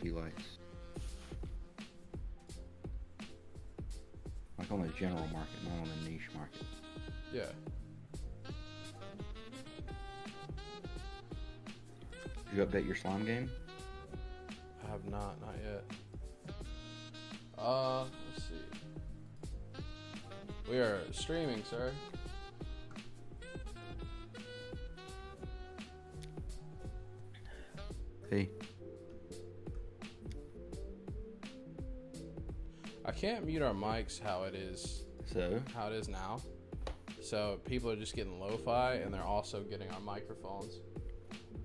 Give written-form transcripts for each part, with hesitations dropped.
he likes. Like on the general market, not on the niche market. Yeah. Did you update your slime game? I have not yet. Let's see. We are streaming, sir. Hey. I can't mute our mics how it is now. So people are just getting lo-fi and they're also getting our microphones.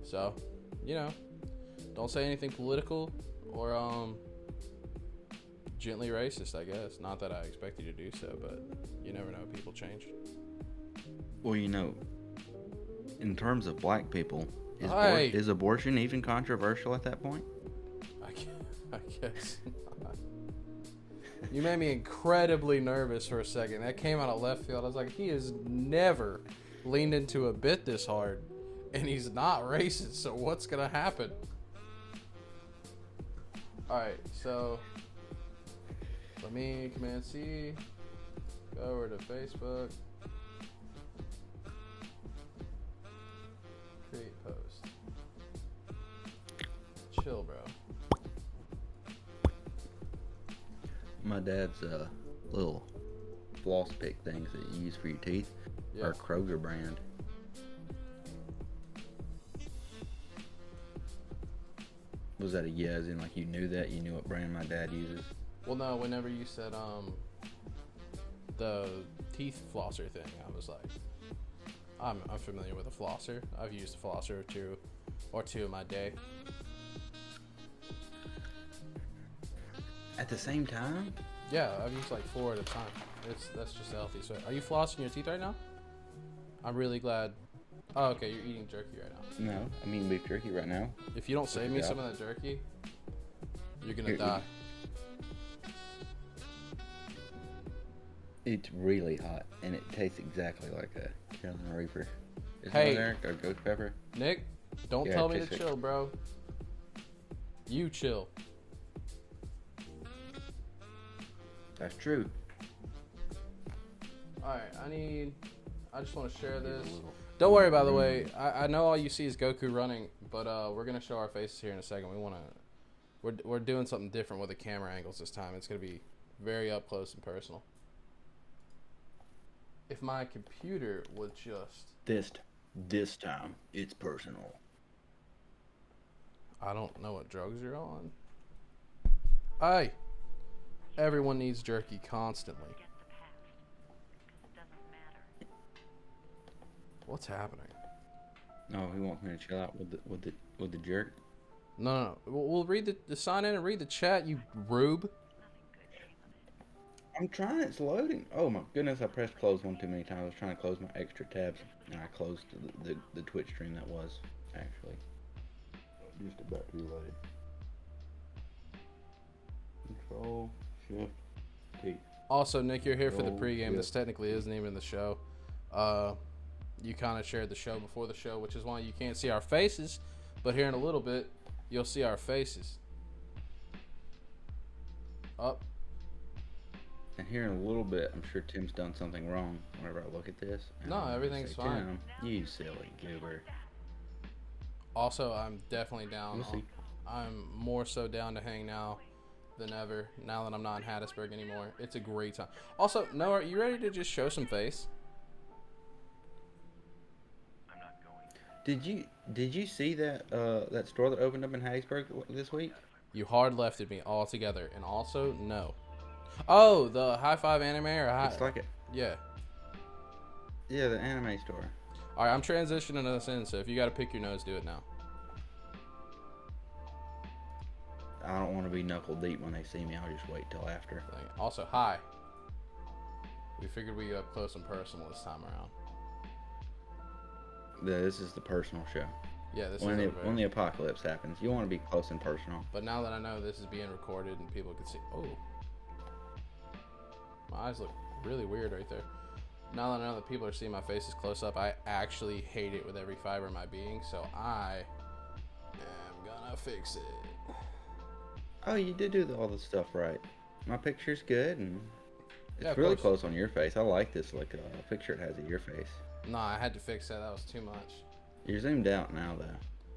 So, don't say anything political or gently racist, I guess. Not that I expect you to do so, but you never know, people change. Well, in terms of black people, is abortion even controversial at that point? I guess not. You made me incredibly nervous for a second. That came out of left field. I was like, he has never leaned into a bit this hard, and he's not racist, so what's going to happen? Alright, so let me Command C, go over to Facebook, create post. Chill, bro. My dad's little floss pick things that you use for your teeth are Kroger brand. Was that a yes? And like you knew that? You knew what brand my dad uses? Well, no. Whenever you said the teeth flosser thing, I was like, I'm familiar with a flosser. I've used a flosser or two in my day. At the same time? Yeah, I've used like 4 at a time. That's just healthy. So, are you flossing your teeth right now? I'm really glad. Oh, okay, you're eating jerky right now. No, I'm eating beef jerky right now. If you don't save me some of that jerky, you're gonna die. It's really hot, and it tastes exactly like a Carolina Reaper. Is hey, there a ghost pepper? Nick, don't tell me to chill, bro. You chill. That's true. Alright, I just want to share this. Don't worry, by the way. I know all you see is Goku running, but we're gonna show our faces here in a second. We're doing something different with the camera angles this time. It's gonna be very up close and personal. If my computer would just this time it's personal. I don't know what drugs you're on. Hey, everyone needs jerky constantly. What's happening? No, he wants me to chill out with the jerk. No. We'll read the sign in and read the chat, you rube. I'm trying. It's loading. Oh my goodness! I pressed close one too many times. I was trying to close my extra tabs, and I closed the Twitch stream that was actually just about to reload. Control Shift T. Also, Nick, you're here for the pregame. This technically isn't even the show. You kind of shared the show before the show, which is why you can't see our faces. But here in a little bit, you'll see our faces. Up. And here in a little bit, I'm sure Tim's done something wrong whenever I look at this. No, everything's fine. Tim, you silly goober. Also, I'm definitely down. We'll see. I'm more so down to hang now than ever, now that I'm not in Hattiesburg anymore. It's a great time. Also, Noah, are you ready to just show some face? I'm not going. Did you see that that store that opened up in Hattiesburg this week? You hard lefted me altogether, and also no. Oh, the High Five Anime or It's like it. Yeah. Yeah, the anime store. All right, I'm transitioning us in, so if you got to pick your nose, do it now. I don't want to be knuckle deep when they see me. I'll just wait till after. Also, hi. We figured we'd go up close and personal this time around. Yeah, this is the personal show. Yeah, this when is when the apocalypse happens, you want to be close and personal. But now that I know this is being recorded and people can see, oh, my eyes look really weird right there. Now that I know that people are seeing my faces close up, I actually hate it with every fiber of my being. So I am gonna fix it. Oh, you did do all the stuff right. My picture's good, and Yeah, it's of really course. close on your face. I like this picture it has of your face. Nah, I had to fix that. That was too much. You're zoomed out now, though.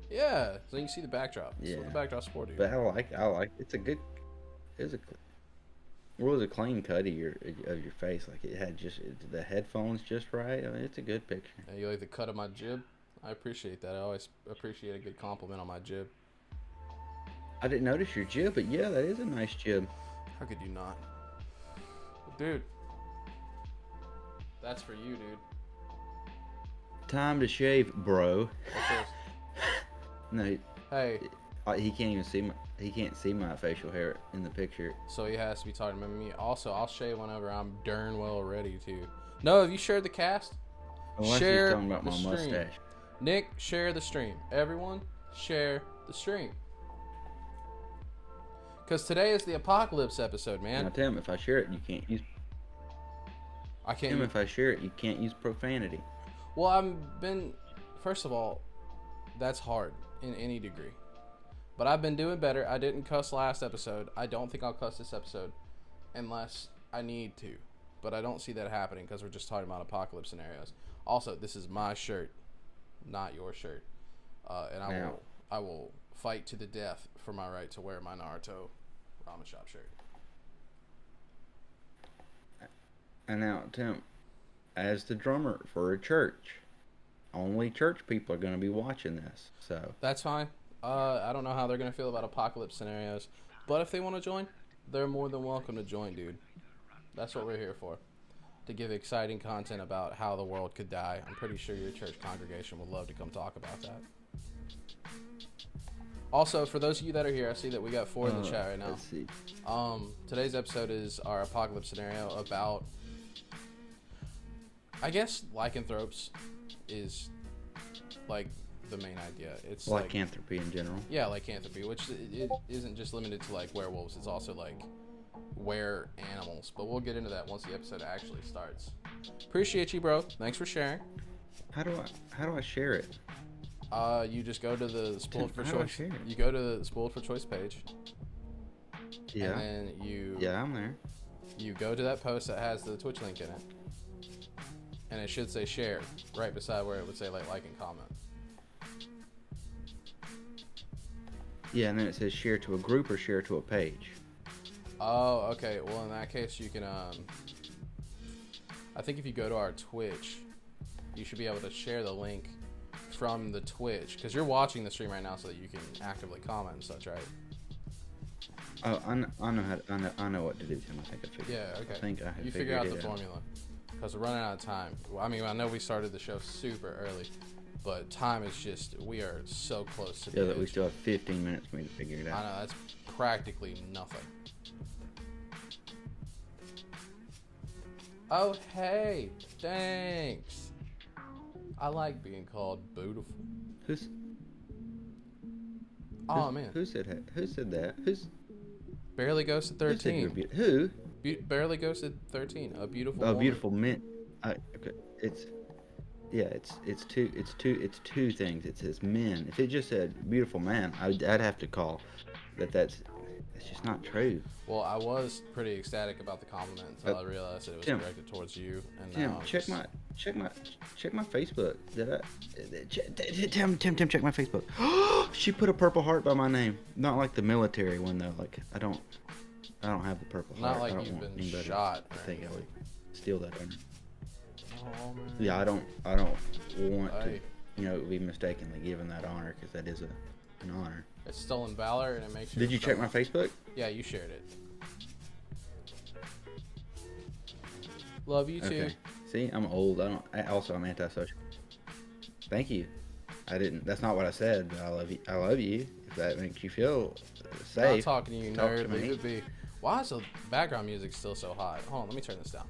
Yeah, so you can see the backdrop. Yeah. So the backdrop's for, dude. But I like. It's a good. It's a. It was a clean cut of your face. Like it had the headphones just right. I mean, it's a good picture. Yeah, you like the cut of my jib? I appreciate that. I always appreciate a good compliment on my jib. I didn't notice your jib, but yeah, that is a nice jib. How could you not? Dude. That's for you, dude. Time to shave, bro. No. Hey. He can't even see he can't see my facial hair in the picture. So he has to be talking about me. Also, I'll shave whenever I'm darn well ready to. No, have you shared the cast? Unless Share he's talking about my stream. mustache. Nick, share the stream. Everyone, share the stream. Because today is the apocalypse episode, man. Now, Tim, if I share it, you can't use. I can't. Tim, if I share it, you can't use profanity. Well, First of all, that's hard in any degree. But I've been doing better. I didn't cuss last episode. I don't think I'll cuss this episode unless I need to. But I don't see that happening because we're just talking about apocalypse scenarios. Also, this is my shirt, not your shirt. And I will fight to the death for my right to wear my Naruto ramen shop shirt. And now, Tim, as the drummer for a church, only church people are going to be watching this. So that's fine. I don't know how they're going to feel about apocalypse scenarios. But if they want to join, they're more than welcome to join, dude. That's what we're here for. To give exciting content about how the world could die. I'm pretty sure your church congregation would love to come talk about that. Also, for those of you that are here, I see that we got 4 in the chat right now. Let's see. Today's episode is our apocalypse scenario about, I guess, lycanthropes is like the main idea. It's lycanthropy in general. Yeah, lycanthropy, which it isn't just limited to like werewolves. It's also like were animals. But we'll get into that once the episode actually starts. Appreciate you, bro. Thanks for sharing. How do I share it? You just go to the Spooled for How do I Choice. share it? You go to the Spooled for Choice page. Yeah. And then you. Yeah, I'm there. You go to that post that has the Twitch link in it. And it should say share right beside where it would say like and comment. Yeah, and then it says share to a group or share to a page. Oh, okay. Well, in that case, you can. I think if you go to our Twitch, you should be able to share the link from the Twitch because you're watching the stream right now, so that you can actively comment and such, right? Oh, I know what to do, Tim. I think I figured. Yeah. Okay. I think I have You figure out the formula because we're running out of time. Well, I mean, I know we started the show super early, but time is just we are so close to. Yeah, that we still have 15 minutes for me to figure it out. I know that's practically nothing. Oh, hey, thanks. I like being called beautiful. Man. Who said that? Who said that? Barely Ghosted 13. Who? Barely Ghosted 13. A beautiful. A woman. beautiful mint. Okay. It's two things. It says men. If it just said beautiful man, I'd have to call that's just not true. Well, I was pretty ecstatic about the compliment until I realized that it was directed towards you. And Tim, now check my Facebook. Tim, check my Facebook. She put a purple heart by my name. Not like the military one though. Like I don't have the purple heart. Not like you've been shot. I think I would steal that honor. Oh, man. Yeah, I don't want to, be mistakenly given that honor because that is an honor. It's stolen valor, and it makes you. Did you check my Facebook? Yeah, you shared it. Love you too. Okay. See, I'm old. I'm antisocial. Thank you. I didn't. That's not what I said. But I love you. I love you. If that makes you feel safe. I'm not talking to you, nerd. Leave it be. Why is the background music still so hot? Hold on, let me turn this down.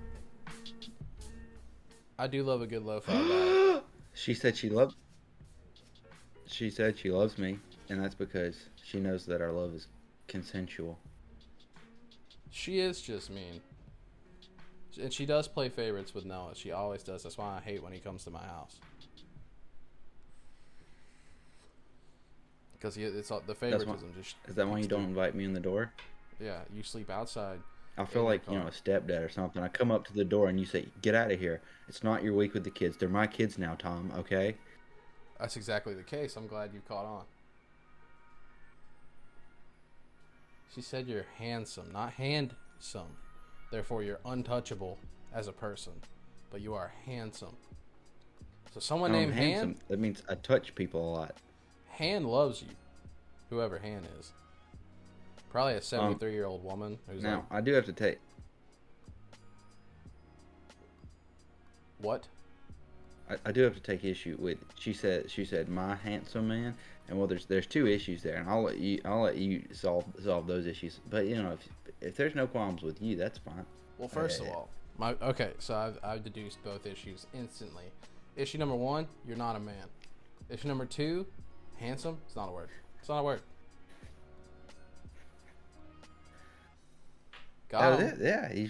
I do love a good lo-fi ballad. She said she loves me, and that's because she knows that our love is consensual. She is just mean. And she does play favorites with Noah. She always does. That's why I hate when he comes to my house. Because it's all, the favoritism. Is that why you don't invite me in the door? Yeah, you sleep outside. I feel like, a stepdad or something. I come up to the door and you say, get out of here. It's not your week with the kids. They're my kids now, Tom, okay? That's exactly the case. I'm glad you caught on. She said you're handsome, not handsome. Therefore, you're untouchable as a person. But you are handsome. So someone named handsome. Han... That means I touch people a lot. Han loves you. Whoever Han is. Probably a 73-year-old woman who's now, I do have to take... What? I do have to take issue with... She said my handsome man, and well, there's two issues there, and I'll let you solve those issues. But if there's no qualms with you, that's fine. Well, first of all, so I've deduced both issues instantly. Issue number 1, you're not a man. Issue number 2, handsome. It's not a word. It's not a word. Got him. Yeah, you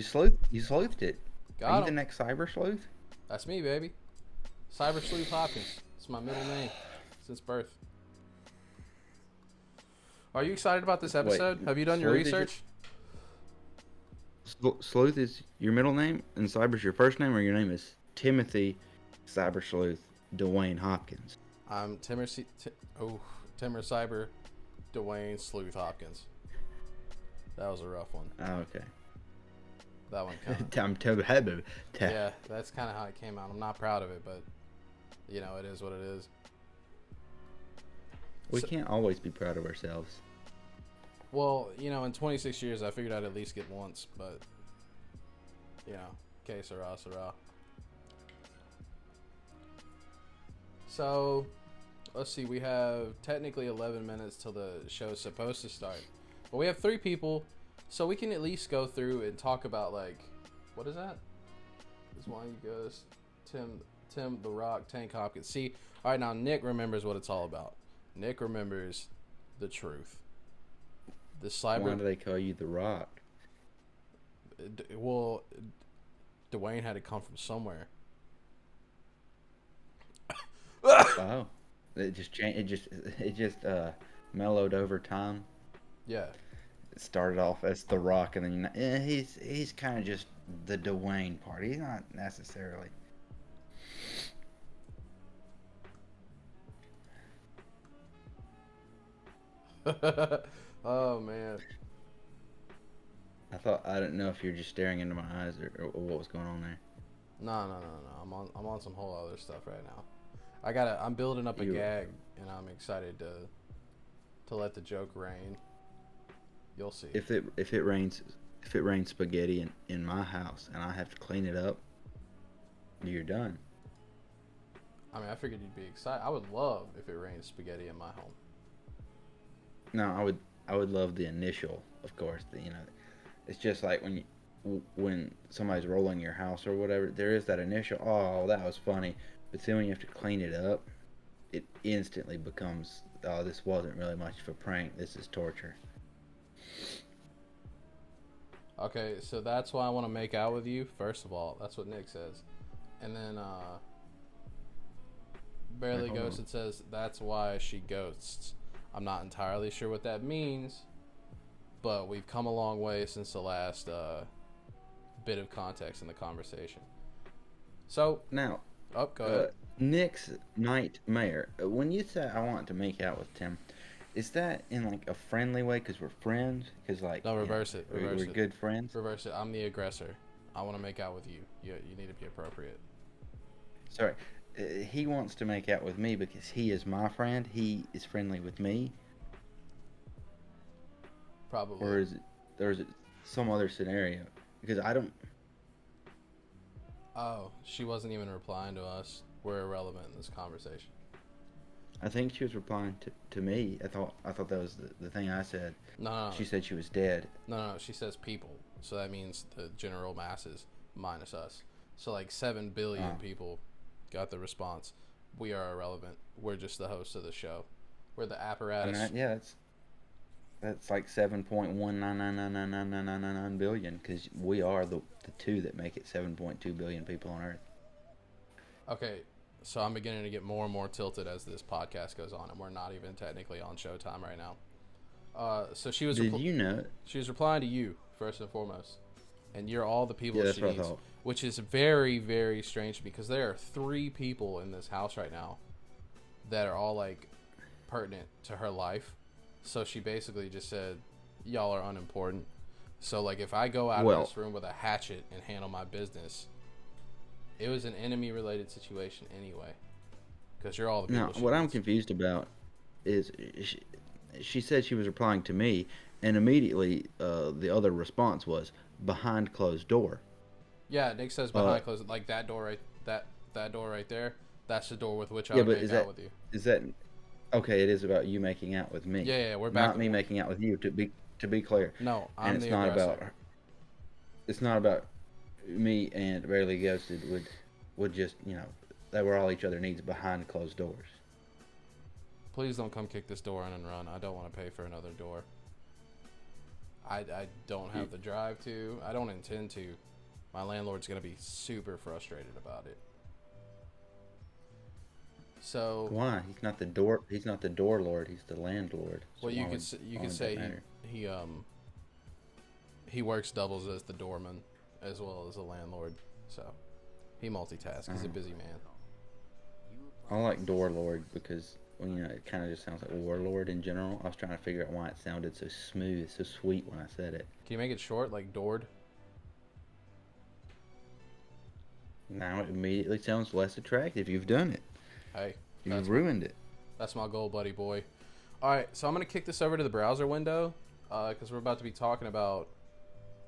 sleuthed it. Got Are you him. the next cyber sleuth? That's me, baby. Cyber Sleuth Hopkins. It's my middle name since birth. Are you excited about this episode? Have you done your research? Sleuth is your middle name, and Cyber's your first name, or your name is Timothy Cyber Sleuth Dwayne Hopkins? I'm Timmer Cyber Dwayne Sleuth Hopkins. That was a rough one. Oh, okay. That one kind of... Yeah, that's kind of how it came out. I'm not proud of it, but, it is what it is. We can't always be proud of ourselves. Well, in 26 years, I figured I'd at least get once, but, que sera, sera. So, let's see. We have technically 11 minutes till the show's supposed to start. But we have 3 people, so we can at least go through and talk about, what is that? This one goes, Tim the Rock, Tank Hopkins. See, all right, now Nick remembers what it's all about. Nick remembers the truth. The cyber... Why do they call you the Rock? Well, Dwayne had to come from somewhere. Wow. It just changed. It just mellowed over time. Yeah. It started off as the Rock, and then he's kind of just the Dwayne part. He's not necessarily. Oh man. I didn't know if you're just staring into my eyes or what was going on there. No. I'm on some whole other stuff right now. I'm building up a gag, and I'm excited to let the joke rain. You'll see. If it rains spaghetti in my house and I have to clean it up, you're done. I mean, I figured you'd be excited. I would love if it rained spaghetti in my home. No, I would love the initial, of course. It's just like when somebody's rolling your house or whatever. There is that initial, oh, that was funny. But then when you have to clean it up, it instantly becomes, oh, this wasn't really much of a prank. This is torture. Okay, so that's why I want to make out with you. First of all, that's what Nick says. And then Barely Ghosted says that's why she ghosts. I'm not entirely sure what that means, but we've come a long way since the last bit of context in the conversation. So now, go ahead. Nick's nightmare. When you say I want to make out with Tim, is that in like a friendly way because we're friends? Because no, reverse it. We're good friends. Reverse it. I'm the aggressor. I want to make out with you. You need to be appropriate. Sorry. He wants to make out with me because he is my friend. He is friendly with me. Probably. Or is it some other scenario? Because I don't... Oh, she wasn't even replying to us. We're irrelevant in this conversation. I think she was replying to me. I thought that was the thing I said. No. She said she was dead. No. She says people. So that means the general masses minus us. So like 7 billion people got the response. We are irrelevant. We're just the hosts of the show. We're the apparatus. That's like 7.1999999 billion because we are the two that make it 7.2 billion people on Earth. Okay, So I'm beginning to get more and more tilted as this podcast goes on, and we're not even technically on Showtime right now. So she was. Did you know? She was replying to you first and foremost, and you're all the people Yeah, she that's what I needs, thought. which is very, very strange because there are 3 people in this house right now that are all like pertinent to her life. So she basically just said, "Y'all are unimportant." So like, if I go out of this room with a hatchet and handle my business, it was an enemy-related situation anyway. Because you're all the people. Now, what I'm confused about is she said she was replying to me, and immediately the other response was behind closed door. Yeah, Nick says behind closed, like that door right, that door right there. That's the door with which I Yeah, would but make out with you. is that okay? It is about you making out with me. Yeah, we're back. Not me making out with you. To be clear. No, I'm and the it's not aggressor. about. It's not about me and Barely Ghosted would just they were all each other needs behind closed doors. Please don't come kick this door in and run. I don't want to pay for another door. I don't have the drive to. I don't intend to. My landlord's going to be super frustrated about it. So Why? He's not the door. He's not the door lord. He's the landlord. So well, you could say he works doubles as the doorman as well as a landlord. So he multitasks. He's a busy man. I like door lord because it kind of just sounds like warlord in general. I was trying to figure out why it sounded so smooth, so sweet when I said it. Can you make it short, like Dord? Now it immediately sounds less attractive. You've done it. Hey, you've ruined it. That's my goal, buddy boy. All right, so I'm gonna kick this over to the browser window because we're about to be talking about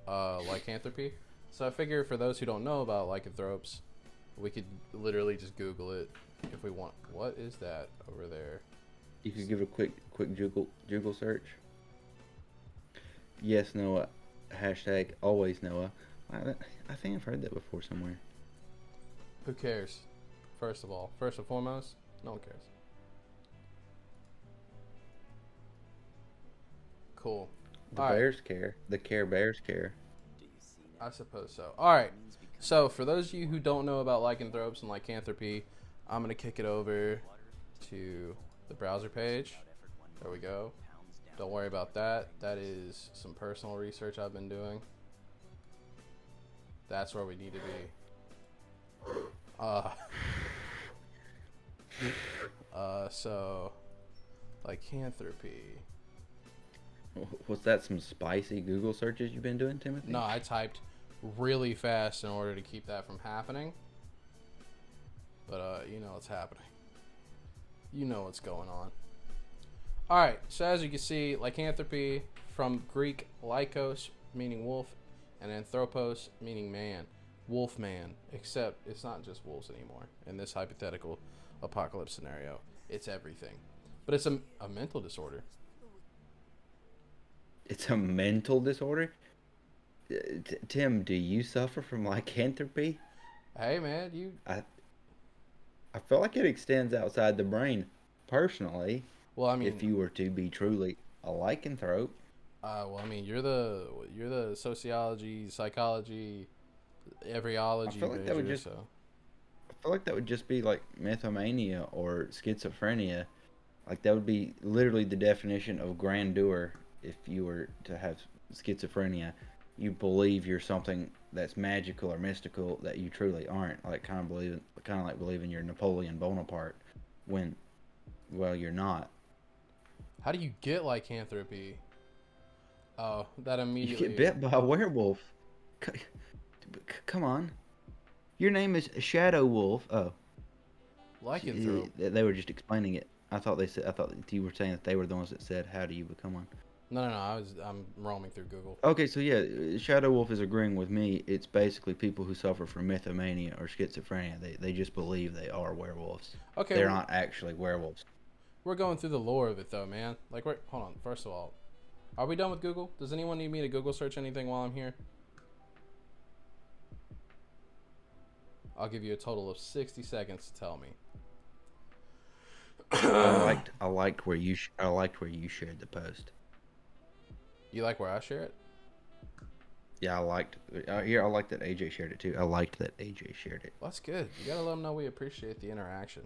lycanthropy. So I figure for those who don't know about lycanthropes, we could literally just Google it if we want. What is that over there? You could give a quick Google search. Yes, Noah. Hashtag always Noah. I think I've heard that before somewhere. Who cares? First and foremost, no one cares. Cool. The Bears care. The Care Bears care. I suppose so. All right. So for those of you who don't know about lycanthropes and lycanthropy, I'm gonna kick it over to the browser page. There we go. Don't worry about that. That is some personal research I've been doing. That's where we need to be. So lycanthropy. Was that some spicy Google searches you've been doing, Timothy? No, I typed really fast in order to keep that from happening. But it's happening. You know what's going on. All right, so as you can see, lycanthropy from Greek lykos, meaning wolf, and anthropos, meaning man. Wolf man, except it's not just wolves anymore. In this hypothetical apocalypse scenario, it's everything. But it's a mental disorder. It's a mental disorder? Tim, do you suffer from lycanthropy? Hey, man, I feel like it extends outside the brain, personally. Well, I mean, if you were to be truly a lycanthrope. Well, I mean, you're the sociology, psychology, everyology major, so. I feel like that would just be like mythomania or schizophrenia. Like that would be literally the definition of grandeur. If you were to have schizophrenia, you believe you're something that's magical or mystical that you truly aren't. Like kind of like believing you're Napoleon Bonaparte when, well, you're not. How do you get lycanthropy? Oh, that immediately. You get bit by a werewolf. Come on. Your name is Shadow Wolf. Oh. Lycanthrope. They were just explaining it. I thought you were saying that they were the ones that said, "How do you become one?" No. I'm roaming through Google. Okay, so yeah, Shadow Wolf is agreeing with me. It's basically people who suffer from mythomania or schizophrenia. They just believe they are werewolves. Okay. They're not actually werewolves. We're going through the lore of it though, man. Like, hold on. First of all, are we done with Google? Does anyone need me to Google search anything while I'm here? I'll give you a total of 60 seconds to tell me. I liked where you shared the post. You like where I share it? Yeah, I liked. Here, I liked that AJ shared it too. I liked that AJ shared it. Well, that's good. You gotta let them know we appreciate the interaction.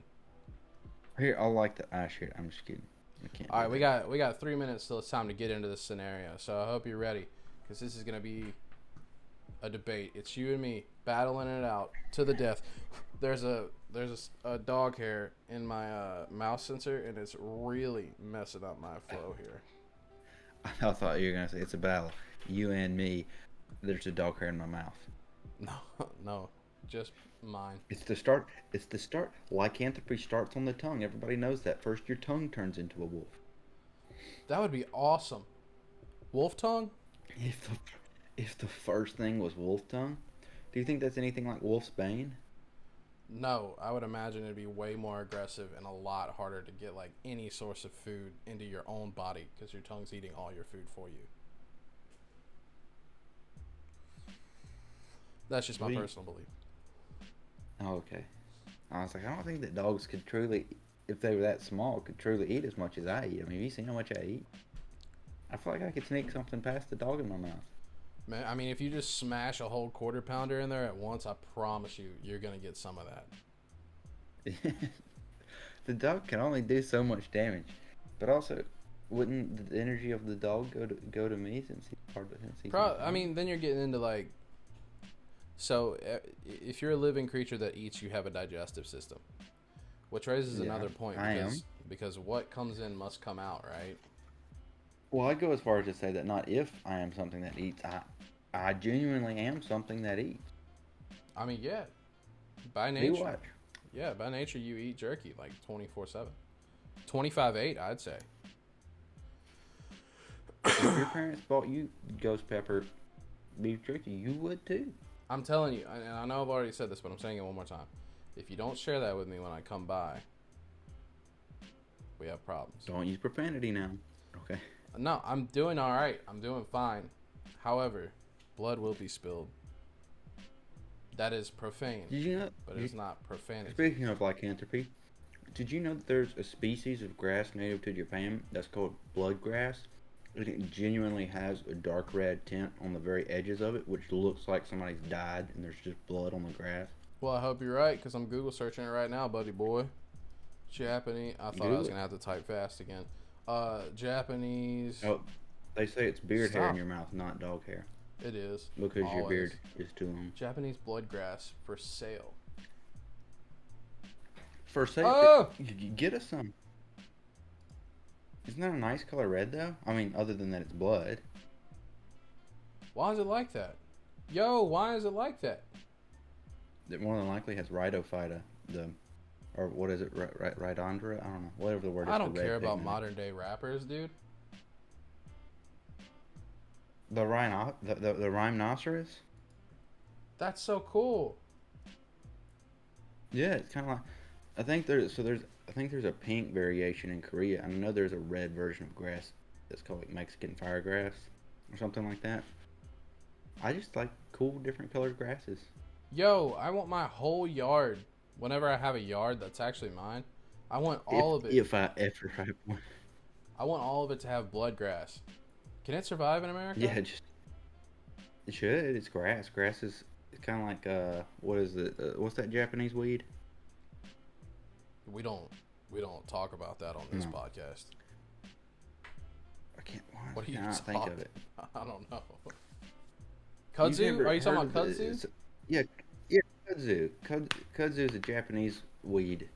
Here, I like that I shared. I'm just kidding. I can't. All right, we got 3 minutes till it's time to get into this scenario. So I hope you're ready, because this is gonna be a debate. It's you and me battling it out to the death. There's a dog hair in my mouse sensor, and it's really messing up my flow here. I thought you were gonna say it's a battle. You and me. There's a dog hair in my mouth. No, just mine. It's the start. It's the start. Lycanthropy starts on the tongue. Everybody knows that. First, your tongue turns into a wolf. That would be awesome. Wolf tongue? If the first thing was wolf tongue, do you think that's anything like wolf's bane? No, I would imagine it'd be way more aggressive and a lot harder to get like any source of food into your own body because your tongue's eating all your food for you. That's just my personal belief. Oh, okay. I was like, I don't think that dogs could truly, if they were that small, could truly eat as much as I eat. I mean, have you seen how much I eat? I feel like I could sneak something past the dog in my mouth. Man, I mean, if you just smash a whole quarter pounder in there at once, I promise you, you're gonna get some of that. The dog can only do so much damage, but also, wouldn't the energy of the dog go to me since he's part of it? I mean, then you're getting into like. So, if you're a living creature that eats, you have a digestive system, which raises another point because what comes in must come out, right? Well, I'd go as far as to say that not if I am something that eats, I genuinely am something that eats. I mean, yeah, by nature. Do what? Yeah, by nature you eat jerky like 24/7, 25/8, I'd say. If your parents bought you ghost pepper beef jerky, you would too. I'm telling you, and I know I've already said this, but I'm saying it one more time. If you don't share that with me when I come by, we have problems. Don't use profanity now. Okay. No, I'm doing all right. I'm doing fine. However, blood will be spilled. That is profane. Did you know? But it's not profanity. Speaking of lycanthropy, did you know that there's a species of grass native to Japan that's called blood grass? And it genuinely has a dark red tint on the very edges of it, which looks like somebody's died and there's just blood on the grass. Well, I hope you're right, because I'm Google searching it right now, buddy boy. Japanese. I thought I was going to have to type fast again. Japanese. Oh, they say it's beard hair in your mouth, not dog hair. It is. Because your beard is too long. Japanese bloodgrass for sale. For sale? Oh! Get us some. Isn't that a nice color red, though? I mean, other than that it's blood. Why is it like that? Yo, why is it like that? It more than likely has rhinophyta, or what is it, rhinodendra? I don't know, whatever the word is. I don't care about modern day rappers, dude. The rhinoceros? That's so cool. Yeah, it's kind of like, I think there's a pink variation in Korea. I know there's a red version of grass that's called like Mexican firegrass or something like that. I just like cool different colored grasses. Yo, I want my whole yard. Whenever I have a yard that's actually mine, I want all of it. If I ever have one. I want all of it to have blood grass. Can it survive in America? Yeah, it should. It's grass. Grass is kind of like what is it? What's that Japanese weed? We don't talk about that on this podcast. I can't. What do you think of it? I don't know. Kudzu? Are you talking about kudzu? Yeah, kudzu. Kudzu is a Japanese weed,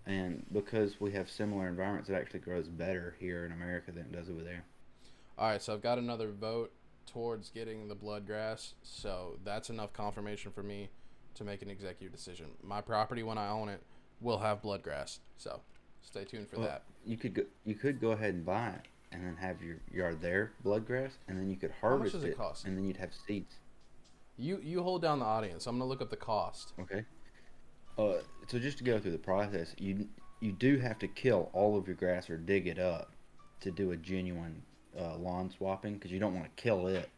and because we have similar environments, it actually grows better here in America than it does over there. All right, so I've got another vote towards getting the blood grass, so that's enough confirmation for me to make an executive decision. My property, when I own it, will have blood grass, so stay tuned for that. You could go ahead and buy it, and then have your yard there, blood grass, and then you could harvest it cost? And then you'd have seeds. You hold down the audience. I'm gonna look up the cost. Okay. So just to go through the process, you do have to kill all of your grass or dig it up to do a genuine lawn swapping, because you don't want to kill it,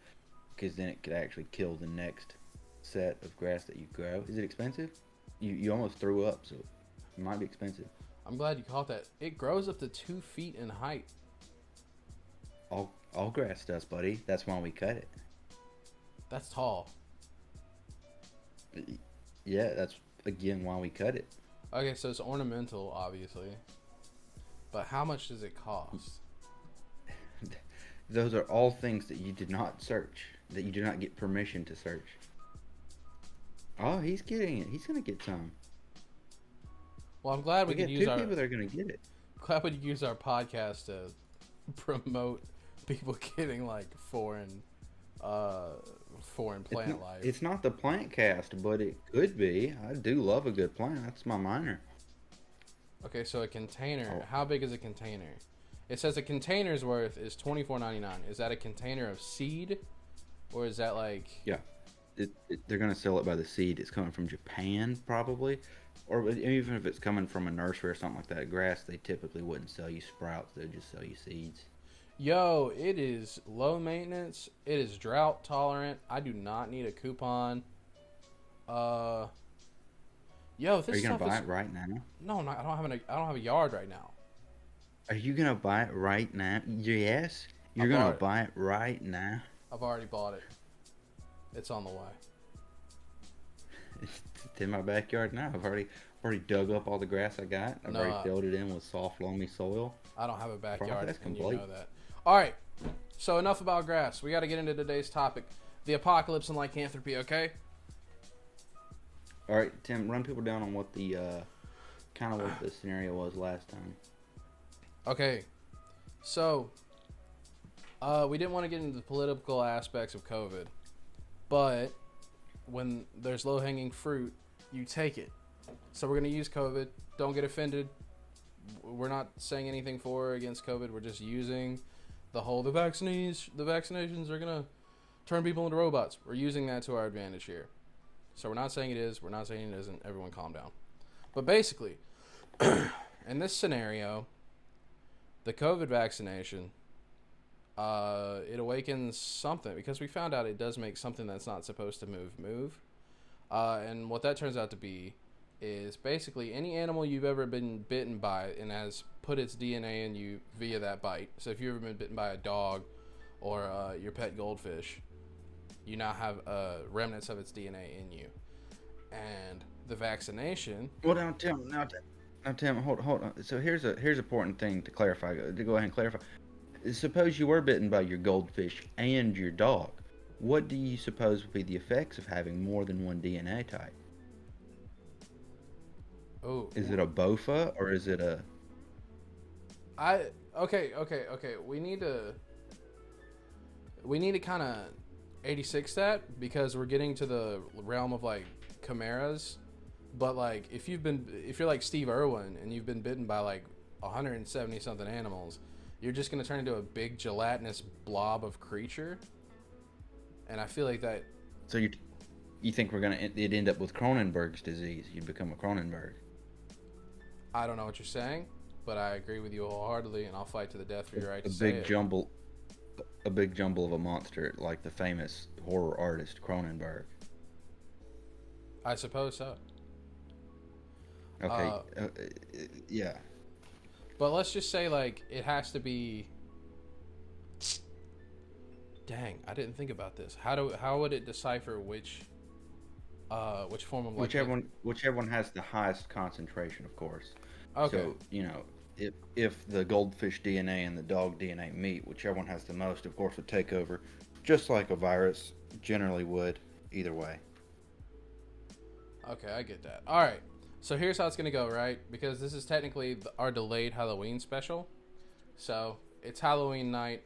because then it could actually kill the next set of grass that you grow. Is it expensive? You almost threw up, so it might be expensive. I'm glad you caught that. It grows up to 2 feet in height. All grass does, buddy. That's why we cut it. That's tall. Yeah, that's again why we cut it. Okay, so it's ornamental, obviously. But how much does it cost? Those are all things that you did not search, that you do not get permission to search. Oh, he's getting it. He's gonna get some. Well, I'm glad we could use two people that are gonna get it. Glad we could use our podcast to promote people getting like foreign plant life. It's not the plant cast, but it could be. I do love a good plant. That's my minor. Okay, so a container. Oh. How big is a container? It says a container's worth is $24.99. Is that a container of seed, or is that like? Yeah, they're gonna sell it by the seed. It's coming from Japan, probably, or even if it's coming from a nursery or something like that. Grass, they typically wouldn't sell you sprouts. They'd just sell you seeds. Yo, it is low maintenance. It is drought tolerant. I do not need a coupon. Yo, this Are you gonna stuff buy it right now? No, I don't have a yard right now. Are you gonna buy it right now? Yes, you're gonna buy it right now. I've already bought it. It's on the way. It's in my backyard now. I've already dug up all the grass I got. I've already filled it in with soft, loamy soil. I don't have a backyard, and you know that. All right, so enough about grass. We got to get into today's topic, the apocalypse and lycanthropy, okay? All right, Tim, run people down on what the kind of what the scenario was last time. Okay, so we didn't want to get into the political aspects of COVID, but when there's low-hanging fruit, you take it. So we're going to use COVID. Don't get offended. We're not saying anything for or against COVID. We're just using the whole the vaccinations are going to turn people into robots. We're using that to our advantage here. So we're not saying it is. We're not saying it isn't. Everyone calm down. But basically, in this scenario, the COVID vaccination, it awakens something because we found out it does make something that's not supposed to move. And what that turns out to be is basically any animal you've ever been bitten by and has put its DNA in you via that bite. So if you've ever been bitten by a dog or your pet goldfish, you now have remnants of its DNA in you. And the vaccination... Well, now, Tim, hold on. So here's an important thing to clarify. To go ahead and clarify. Suppose you were bitten by your goldfish and your dog. What do you suppose would be the effects of having more than one DNA type? Oh. Is it a BOFA or is it a... Okay. We need to kind of 86 that because we're getting to the realm of like chimeras. But like if you're like Steve Irwin and you've been bitten by like 170 something animals, you're just gonna turn into a big gelatinous blob of creature. And I feel like that. So you think it'd end up with Cronenberg's disease? You'd become a Cronenberg. I don't know what you're saying, but I agree with you wholeheartedly, and I'll fight to the death for your right to say it. A big jumble of a monster like the famous horror artist Cronenberg. I suppose so. Okay. Yeah. But let's just say like it has to be. Dang, I didn't think about this. How would it decipher which form of whichever one has the highest concentration, of course. Okay. So if the goldfish DNA and the dog DNA meet, whichever one has the most, of course, would take over, just like a virus generally would. Either way. Okay, I get that. All right. So here's how it's gonna go, right? Because this is technically our delayed Halloween special. So it's Halloween night.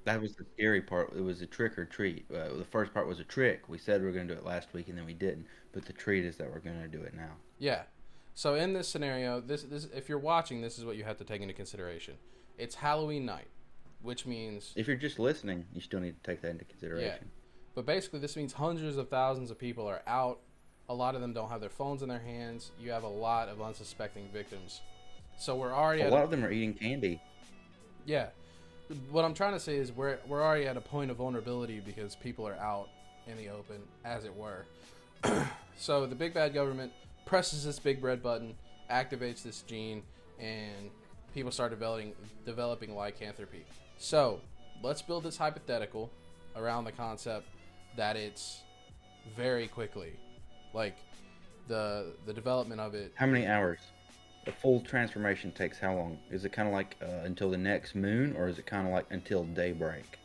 That was the scary part. It was a trick or treat. The first part was a trick. We said we were going to do it last week, and then we didn't. But the treat is that we're going to do it now. Yeah. So in this scenario, this if you're watching, this is what you have to take into consideration. It's Halloween night, which means... If you're just listening, you still need to take that into consideration. Yeah. But basically, this means hundreds of thousands of people are out. A lot of them don't have their phones in their hands. You have a lot of unsuspecting victims. So we're already... A lot of them are eating candy. Yeah. What I'm trying to say is we're already at a point of vulnerability because people are out in the open, as it were. So the big bad government presses this big red button, activates this gene, and people start developing lycanthropy. So let's build this hypothetical around the concept that it's very quickly, like the development of it. How many hours? A full transformation takes how long? Is it kind of like until the next moon, or is it kind of like until daybreak?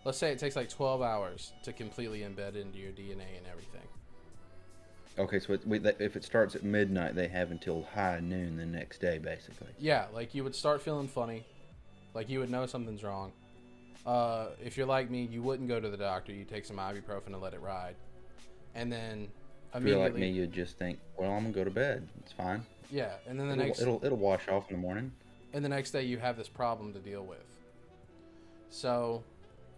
Let's say it takes like 12 hours to completely embed into your DNA and everything. Okay, so if it starts at midnight, they have until high noon the next day, basically. Yeah, like you would start feeling funny, like you would know something's wrong. If you're like me, you wouldn't go to the doctor. You take some ibuprofen and let it ride, and then If you're like me, you'd just think, well, I'm gonna go to bed. It's fine. Yeah, and then it'll wash off in the morning. And the next day you have this problem to deal with. So.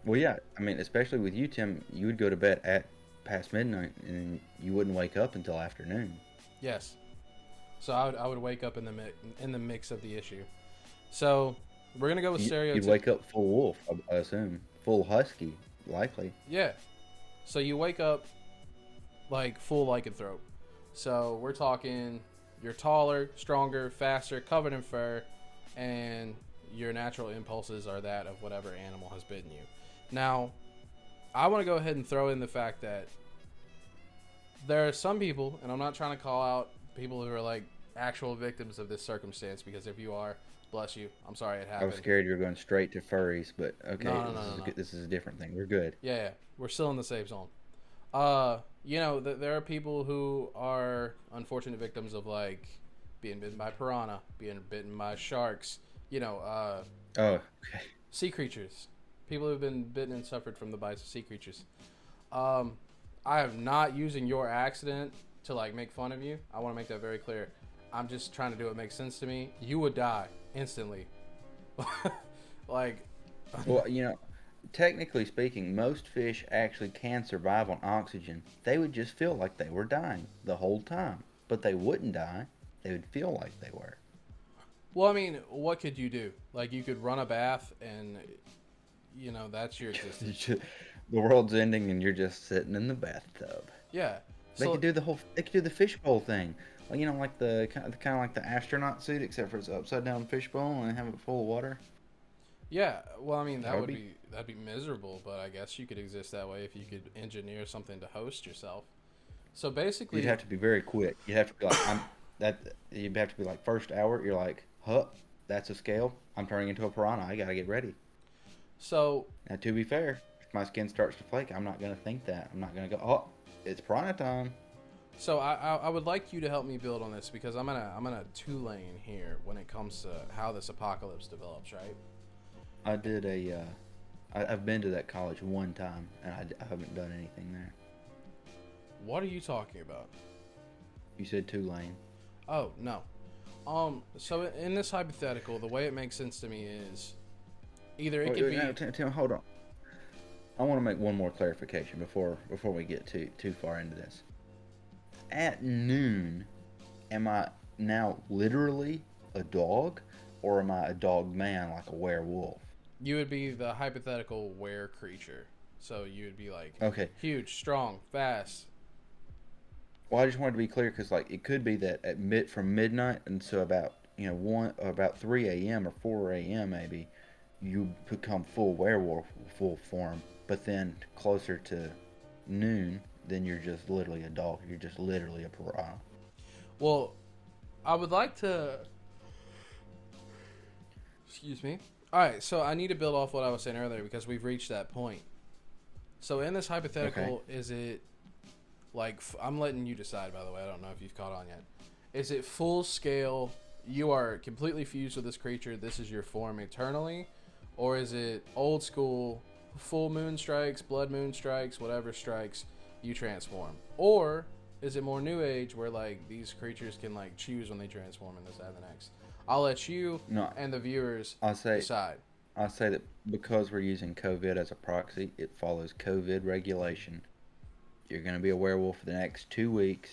Well, yeah, I mean, especially with you, Tim, you would go to bed at past midnight, and you wouldn't wake up until afternoon. Yes. So I would wake up in the mix of the issue. So we're gonna go with stereotypical. You'd wake up full wolf, I assume, full husky, likely. Yeah. So you wake up like full lycanthrope. So we're talking, you're taller, stronger, faster, covered in fur, and your natural impulses are that of whatever animal has bitten you. Now, I want to go ahead and throw in the fact that there are some people, and I'm not trying to call out people who are like actual victims of this circumstance, because if you are, bless you. I'm sorry it happened. I was scared you were going straight to furries, but okay, No. This is a different thing. We're good. Yeah. We're still in the safe zone. There are people who are unfortunate victims of like being bitten by piranha, being bitten by sharks, sea creatures. People who've been bitten and suffered from the bites of sea creatures. I am not using your accident to like make fun of you. I want to make that very clear. I'm just trying to do what makes sense to me. You would die instantly. Like, well, technically speaking, most fish actually can survive on oxygen. They would just feel like they were dying the whole time, but they wouldn't die. They would feel like they were. Well, I mean, what could you do? Like, you could run a bath and, that's your existence. The world's ending and you're just sitting in the bathtub. Yeah. They could do the fishbowl thing. Like, like the kind of like the astronaut suit, except for it's upside down fishbowl and have it full of water. Yeah. Well, I mean, that'd be miserable, but I guess you could exist that way if you could engineer something to host yourself. So basically, you'd have to be very quick. You'd have to be like, you'd have to be like first hour. You're like, huh, that's a scale. I'm turning into a piranha. I gotta get ready. So now, to be fair, if my skin starts to flake, I'm not gonna think that. I'm not gonna go, oh, it's piranha time. So I would like you to help me build on this, because I'm in a two-lane here when it comes to how this apocalypse develops, right? I've been to that college one time, and I haven't done anything there. What are you talking about? You said two-lane. Oh, no. So in this hypothetical, the way it makes sense to me is either it could be... Tim, hold on. I want to make one more clarification before we get too far into this. At noon, am I now literally a dog, or am I a dog man like a werewolf? You would be the hypothetical were creature. So you would be like, okay, huge, strong, fast. Well, I just wanted to be clear, because like it could be that from midnight and so about about 3 a.m. or 4 a.m. maybe you become full werewolf, full form, but then closer to noon, then you're just literally a dog. You're just literally a piranha. Well, I would like to... Excuse me. All right, so I need to build off what I was saying earlier, because we've reached that point. So in this hypothetical, Is it like... I'm letting you decide, by the way. I don't know if you've caught on yet. Is it full scale, you are completely fused with this creature, this is your form eternally? Or is it old school, full moon strikes, blood moon strikes, whatever strikes, you transform? Or is it more new age, where like these creatures can like choose when they transform in this, that, and the next? I'll let you and the viewers decide. I'll say that because we're using COVID as a proxy, it follows COVID regulation. You're going to be a werewolf for the next 2 weeks.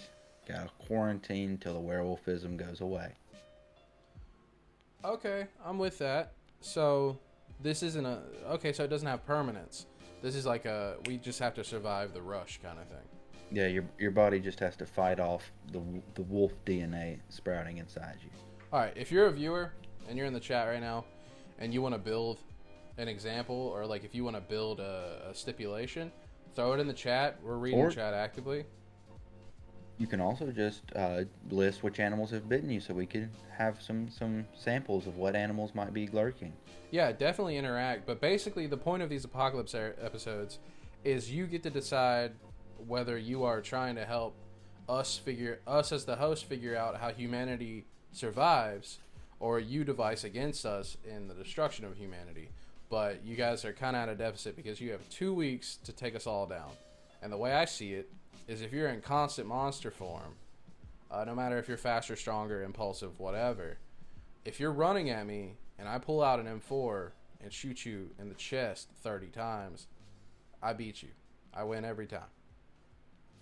Got to quarantine until the werewolfism goes away. Okay, I'm with that. So this isn't so it doesn't have permanence. This is like we just have to survive the rush kind of thing. Yeah, your body just has to fight off the wolf DNA sprouting inside you. All right, if you're a viewer and you're in the chat right now and you want to build an example, or like if you want to build a stipulation, throw it in the chat. We're reading Or chat actively. you can also just list which animals have bitten you, so we could have some samples of what animals might be lurking. Yeah, definitely interact. But basically, the point of these apocalypse episodes is you get to decide whether you are trying to help us as the host figure out how humanity survives, or you device against us in the destruction of humanity. But you guys are kind of at a deficit because you have 2 weeks to take us all down. And the way I see it is, if you're in constant monster form, no matter if you're faster, stronger, impulsive, whatever, if you're running at me and I pull out an M4 and shoot you in the chest 30 times, I beat you. I win every time.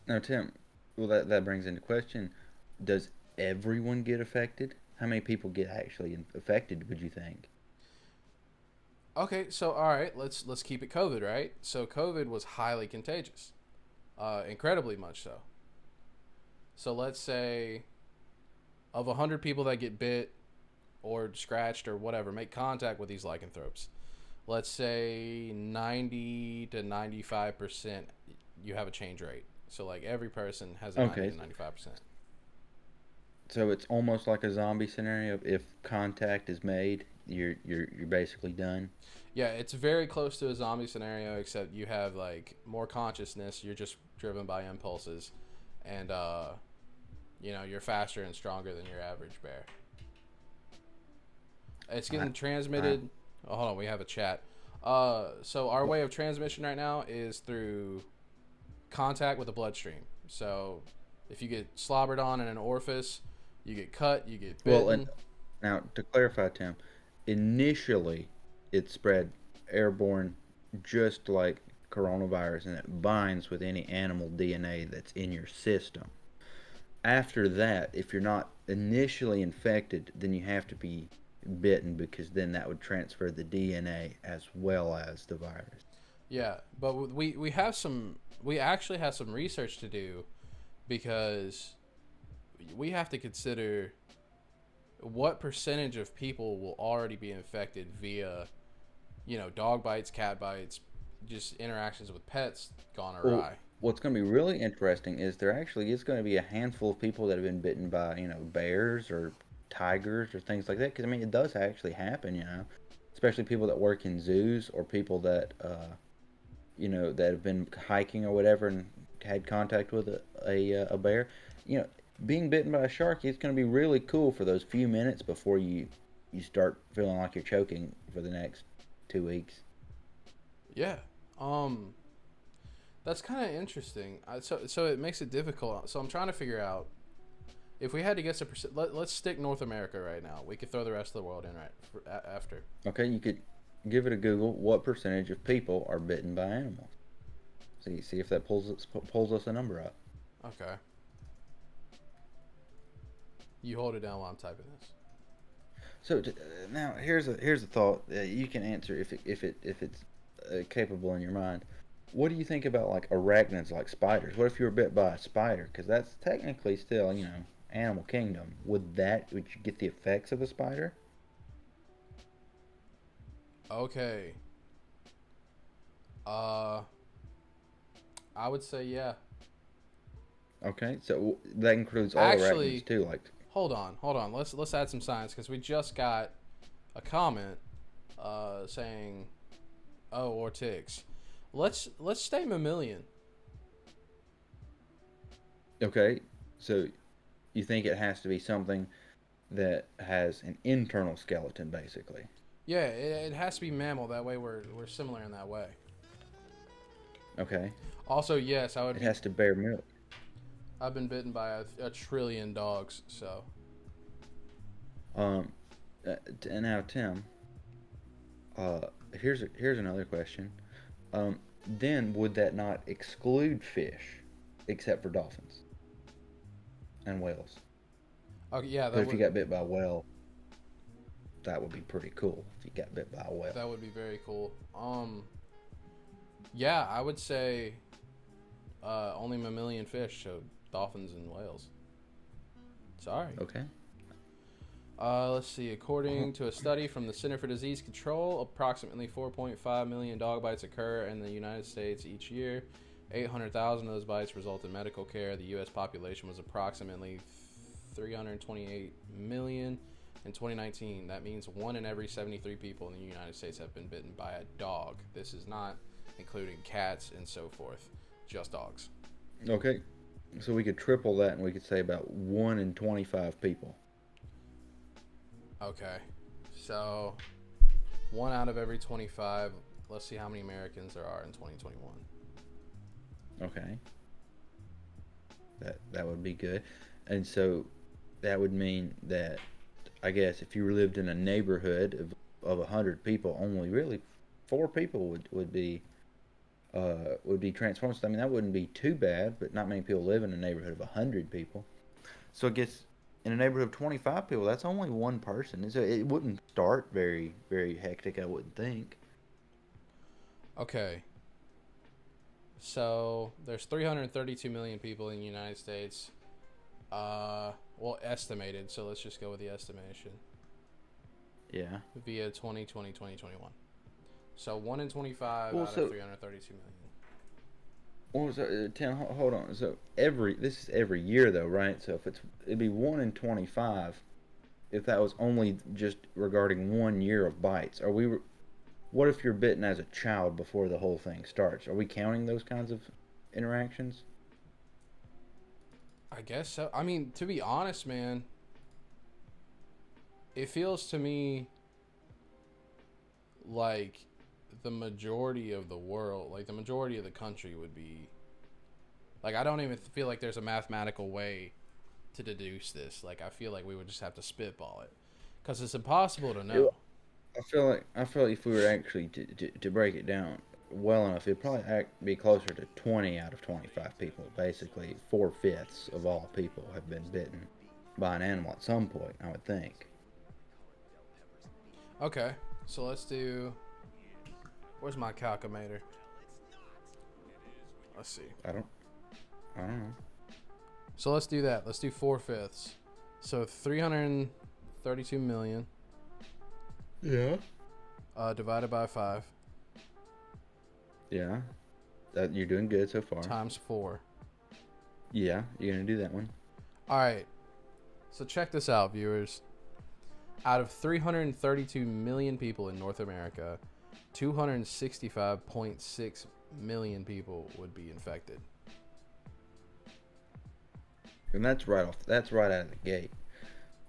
Now, Tim, well, that brings into question, does everyone get affected? How many people get actually affected, would you think? Okay, so all right, let's keep it COVID, right? So COVID was highly contagious. Incredibly much so. So let's say of 100 people that get bit or scratched or whatever, make contact with these lycanthropes, let's say 90 to 95% you have a change rate. So like every person has a 90 to 95%. So it's almost like a zombie scenario. If contact is made, you're basically done. Yeah, it's very close to a zombie scenario, except you have like more consciousness. You're just driven by impulses, and you're faster and stronger than your average bear. It's getting transmitted. Oh, hold on, we have a chat. So our way of transmission right now is through contact with the bloodstream. So if you get slobbered on in an orifice, you get cut, you get bitten. Well, and now to clarify, Tim, initially it spread airborne, just like coronavirus, and it binds with any animal DNA that's in your system. After that, if you're not initially infected, then you have to be bitten, because then that would transfer the DNA as well as the virus. Yeah, but we actually have some research to do, because we have to consider what percentage of people will already be infected via, dog bites, cat bites, just interactions with pets gone awry. Well, what's going to be really interesting is there actually is going to be a handful of people that have been bitten by, bears or tigers or things like that. Because, it does actually happen, especially people that work in zoos, or people that, that have been hiking or whatever and had contact with a bear. Being bitten by a shark is going to be really cool for those few minutes before you start feeling like you're choking for the next 2 weeks. Yeah. That's kind of interesting. So it makes it difficult. So I'm trying to figure out, if we had to guess a percent. Let's stick North America right now. We could throw the rest of the world in after. Okay, you could give it a Google. What percentage of people are bitten by animals? See if that pulls us a number up. Okay. You hold it down while I'm typing this. So now here's a thought. You can answer if it's capable in your mind. What do you think about like arachnids, like spiders? What if you were bit by a spider? Because that's technically still, animal kingdom. Would you get the effects of a spider? Okay. I would say yeah. Okay, so that includes all arachnids too, like. Hold on. Let's add some science, because we just got a comment saying, "Oh, or ticks." Let's stay mammalian. Okay, so you think it has to be something that has an internal skeleton, basically? Yeah, it has to be mammal. That way we're similar in that way. Okay. Also, yes, I would. It has to bear milk. I've been bitten by a trillion dogs, so. Now, Tim. Here's another question. Then would that not exclude fish, except for dolphins and whales? Okay, yeah. But if you got bit by a whale, that would be pretty cool. If you got bit by a whale, that would be very cool. Yeah, I would say only mammalian fish, so dolphins and whales. Sorry. Okay. Let's see. According to a study from the Center for Disease Control, approximately 4.5 million dog bites occur in the United States each year. 800,000 of those bites result in medical care. The U.S. population was approximately 328 million in 2019. That means 1 in every 73 people in the United States have been bitten by a dog. This is not including cats and so forth, just dogs. Okay, so we could triple that, and we could say about 1 in 25 people. Okay, so 1 out of every 25. Let's see how many Americans there are in 2021. Okay, that would be good. And so that would mean that, I guess, if you lived in a neighborhood of 100 people, only really 4 people would be transformed. So, I mean, that wouldn't be too bad, but not many people live in a neighborhood of 100 people. So I guess in a neighborhood of 25 people, that's only one person. So it wouldn't start very, very hectic, I wouldn't think. Okay. So there's 332 million people in the United States. Well, estimated. So let's just go with the estimation. Yeah. Via 2020, 2021. So 1 in 25 Well, out of 332 million. Well, so, Tim, hold on. So this is every year though, right? So if it'd be 1 in 25 if that was only just regarding 1 year of bites. What if you're bitten as a child before the whole thing starts? Are we counting those kinds of interactions? I guess so. I mean, to be honest, man, it feels to me like the majority of the world, like the majority of the country would be like, I don't even feel like there's a mathematical way to deduce this. Like, I feel like we would just have to spitball it because it's impossible to know. I feel like if we were actually to break it down well enough, it'd probably be closer to 20 out of 25 people. Basically, 4/5 of all people have been bitten by an animal at some point, I would think. Okay, so let's do. Where's my calculator? Let's see. I don't know. So let's do that. Let's do 4/5. So 332 million. Yeah. Divided by 5. Yeah. You're doing good so far. Times 4. Yeah, you're gonna do that one. All right. So check this out, viewers. Out of 332 million people in North America, 265.6 million people would be infected. And that's right out of the gate.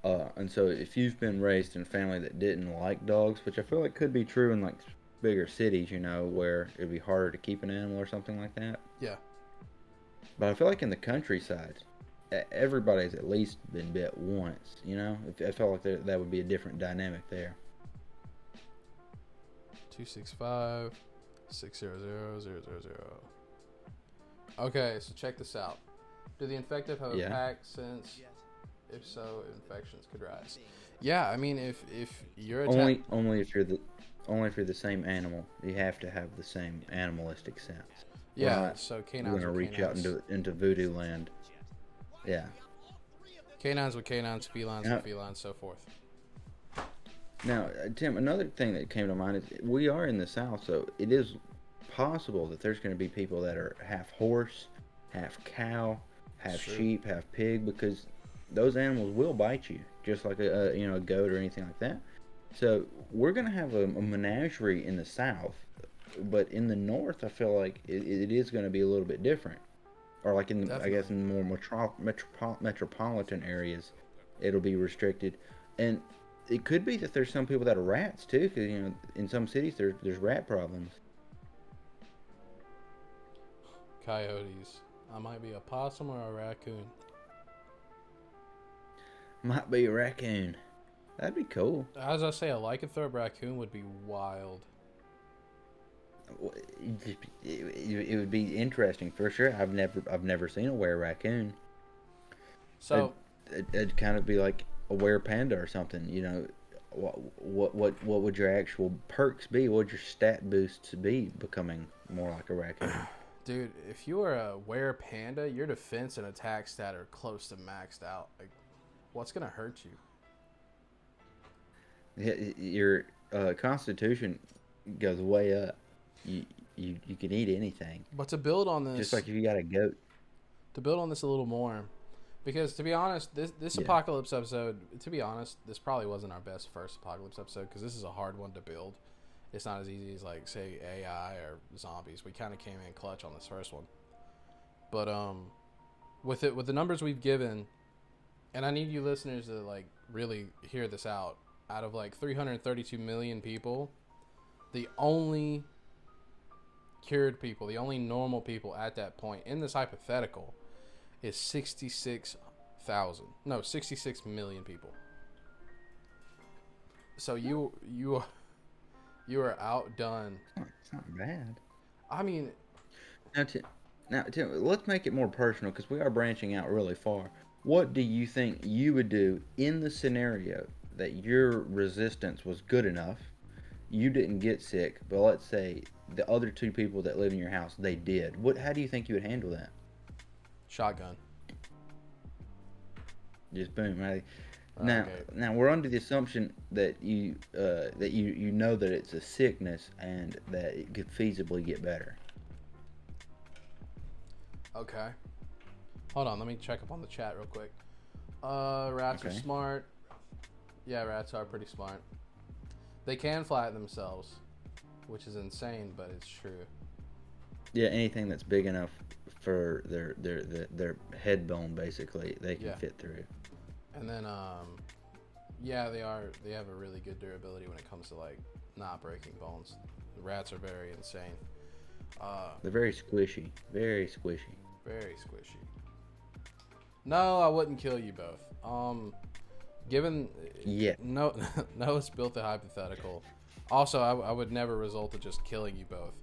And so if you've been raised in a family that didn't like dogs, which I feel like could be true in like bigger cities, where it'd be harder to keep an animal or something like that. Yeah. But I feel like in the countryside, everybody's at least been bit once, I felt like that would be a different dynamic there. 265 600 000. Okay, so check this out. Do the infected have a pack since? If so, infections could rise. Yeah, I mean, if you're only if you're the same animal, you have to have the same animalistic sense. Yeah, so canines. We're gonna reach out into voodoo land. Yeah. Canines with canines, felines with felines, so forth. Now, Tim, another thing that came to mind is we are in the South, so it is possible that there's going to be people that are half horse, half cow, half sheep, half pig, because those animals will bite you, just like a goat or anything like that. So we're going to have a menagerie in the South, but in the North, I feel like it is going to be a little bit different. Or like in more metropolitan areas, it'll be restricted. And it could be that there's some people that are rats too, because in some cities there's rat problems. Coyotes. I might be a possum or a raccoon. Might be a raccoon. That'd be cool. As I say, a lycanthrope raccoon would be wild. It would be interesting for sure. I've never seen a were raccoon. So it'd kind of be like a were panda or something. What would your actual perks be? What would your stat boosts be becoming more like a raccoon? Dude, if you are a were panda, your defense and attack stat are close to maxed out. Like, what's gonna hurt you? Your constitution goes way up. You you can eat anything. But to build on Just this, like if you got a goat. a little more, because to be honest, this Yeah. apocalypse episode, to be honest, this probably wasn't our best first apocalypse episode because this is a hard one to build. It's not as easy as like say AI or zombies. We kind of came in clutch on this first one, but with the numbers we've given, and I need you listeners to like really hear this out. Out of like 332 million people, the only cured people, the only normal people at that point in this hypothetical is 66,000. No, 66 million people. So you are outdone. It's not bad. I mean, Now, Tim, let's make it more personal because we are branching out really far. What do you think you would do in the scenario that your resistance was good enough, you didn't get sick, but let's say the other two people that live in your house, they did. How do you think you would handle that? shotgun. Just boom, right? Now, Okay. now we're under the assumption that you know that it's a sickness and that it could feasibly get better. Okay. Hold on, let me check up on the chat real quick. Rats are Okay. smart. Yeah, rats are pretty smart. They can flatten themselves, which is insane, but it's true. Yeah, anything that's big enough for their head bone, basically, they can Yeah. fit through. And then, yeah, they have a really good durability when it comes to like not breaking bones. The rats are very insane. They're very squishy, very squishy. Very squishy. No, I wouldn't kill you both. Given Yeah. no, Noah's built a hypothetical. Also, I would never result to just killing you both.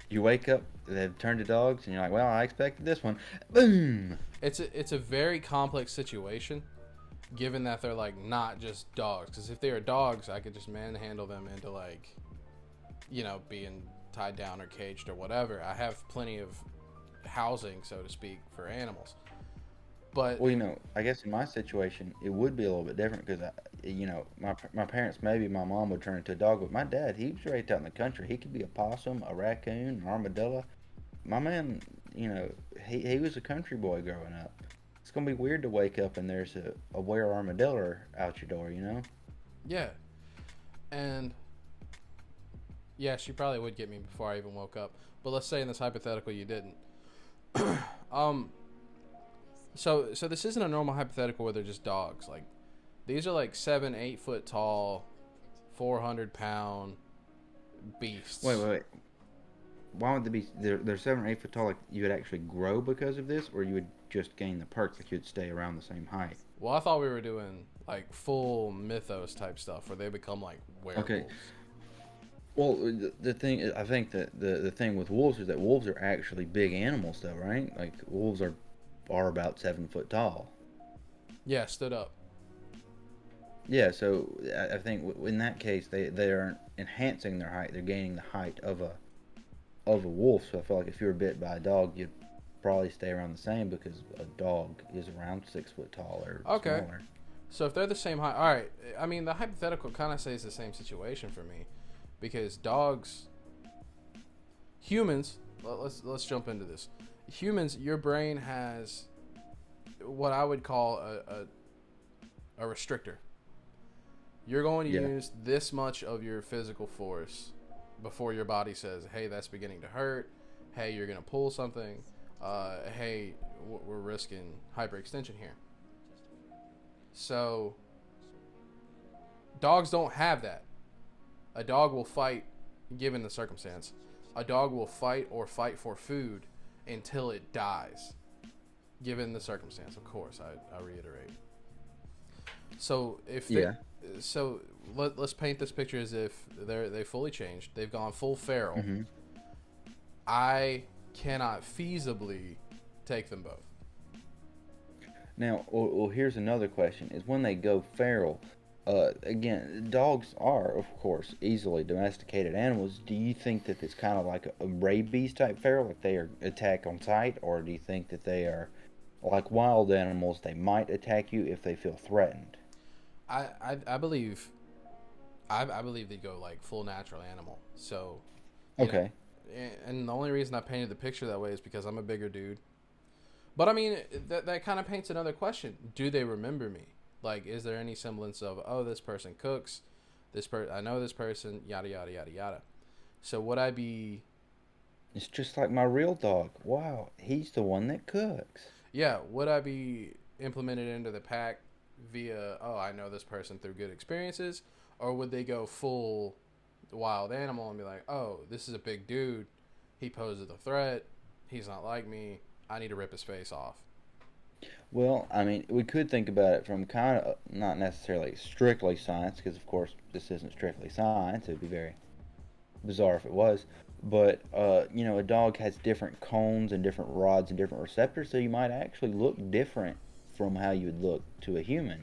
You wake up, they've turned to dogs, and you're like, well, I expected this one. Boom. It's a very complex situation, given that they're like not just dogs. Because if they are dogs, I could just manhandle them into like, being tied down or caged or whatever. I have plenty of housing, so to speak, for animals. But Well, I guess in my situation, it would be a little bit different because, my parents, maybe my mom would turn into a dog, but my dad, he was raised out in the country. He could be a possum, a raccoon, an armadillo. My man, he was a country boy growing up. It's going to be weird to wake up and there's a were armadillo out your door. yeah, and yeah, she probably would get me before I even woke up. But let's say in this hypothetical you didn't. So this isn't a normal hypothetical where they're just dogs. Like these are like 7-8 foot tall, 400-pound beasts. Wait. Why would they be? They're 7 or 8 foot tall. Like you would actually grow because of this, or you would just gain the perks. Like you'd stay around the same height. Well, I thought we were doing like full mythos type stuff where they become like werewolves. Okay. Well, the thing is, I think that the thing with wolves is that wolves are actually big animals, though, right? Like wolves are about 7 foot tall. Yeah, stood up. Yeah, so I think in that case they aren't enhancing their height; they're gaining the height of a wolf. So I feel like if you were bit by a dog, you'd probably stay around the same because a dog is around 6 foot tall or Okay. smaller. So if they're the same height, all right. I mean, the hypothetical kind of says the same situation for me, because humans. Let's jump into this. Humans, your brain has what I would call a restrictor. You're going to Yeah. use this much of your physical force before your body says, "Hey, that's beginning to hurt. Hey, you're gonna pull something. Hey, we're risking hyperextension here." So dogs don't have that. A dog will fight, given the circumstance. A dog will fight or fight for food until it dies, given the circumstance. Of course, I reiterate. So if they, Yeah. so let's paint this picture as if they fully changed. They've gone full feral. Mm-hmm. I cannot feasibly take them both. Now, well, here's another question: is when they go feral. Again, dogs are, of course, easily domesticated animals. Do you think that it's kind of like a rabies type feral, like they are attack on sight, or do you think that they are like wild animals? They might attack you if they feel threatened. I believe I believe they go like full natural animal. So, Okay. And the only reason I painted the picture that way is because I'm a bigger dude. But I mean, that kind of paints another question: do they remember me? Like, is there any semblance of, oh, this person cooks, I know this person, yada yada yada yada. So would I be? It's just like my real dog. Wow, he's the one that cooks. Yeah, would I be implemented into the pack via, oh, I know this person through good experiences, or would they go full wild animal and be like, oh, this is a big dude, he poses a threat, he's not like me, I need to rip his face off. Well, I mean, we could think about it from kind of not necessarily strictly science, because of course this isn't strictly science. It'd be very bizarre if it was. But a dog has different cones and different rods and different receptors, so you might actually look different from how you would look to a human.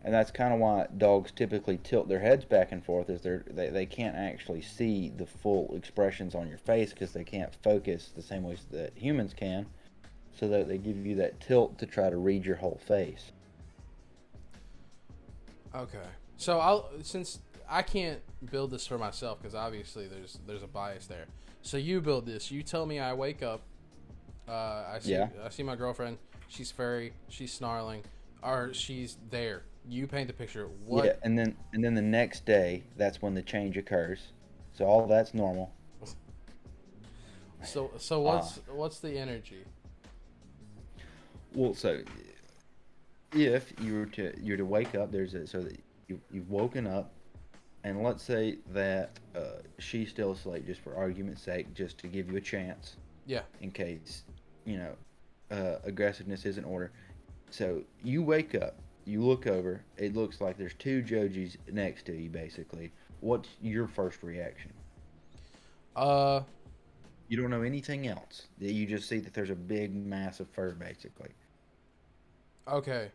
And that's kind of why dogs typically tilt their heads back and forth, is they can't actually see the full expressions on your face because they can't focus the same ways that humans can, so that they give you that tilt to try to read your whole face. Okay. So since I can't build this for myself because obviously there's a bias there. So you build this. You tell me I wake up. I see my girlfriend. She's furry. She's snarling, or she's there. You paint the picture. What? Yeah, and then the next day, that's when the change occurs. So all that's normal. So what's the energy? Well, so if you're to wake up, so that you've woken up, and let's say that she's still asleep, just for argument's sake, just to give you a chance. Yeah. In case aggressiveness is in order. So you wake up, you look over, it looks like there's two Jojis next to you, basically. What's your first reaction? You don't know anything else. You just see that there's a big mass of fur, basically. Okay.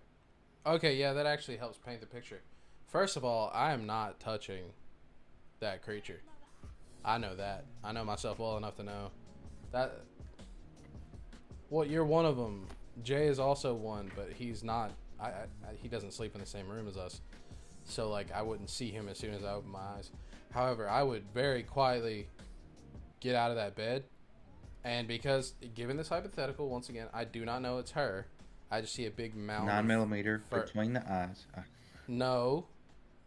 Okay, yeah, that actually helps paint the picture. First of all, I am not touching that creature. I know that. I know myself well enough to know that. Well, you're one of them. Jay is also one, but he's not. He doesn't sleep in the same room as us, so like I wouldn't see him as soon as I open my eyes. However, I would very quietly get out of that bed, and because given this hypothetical, once again, I do not know it's her. I just see a big mound. 9mm between the eyes. No,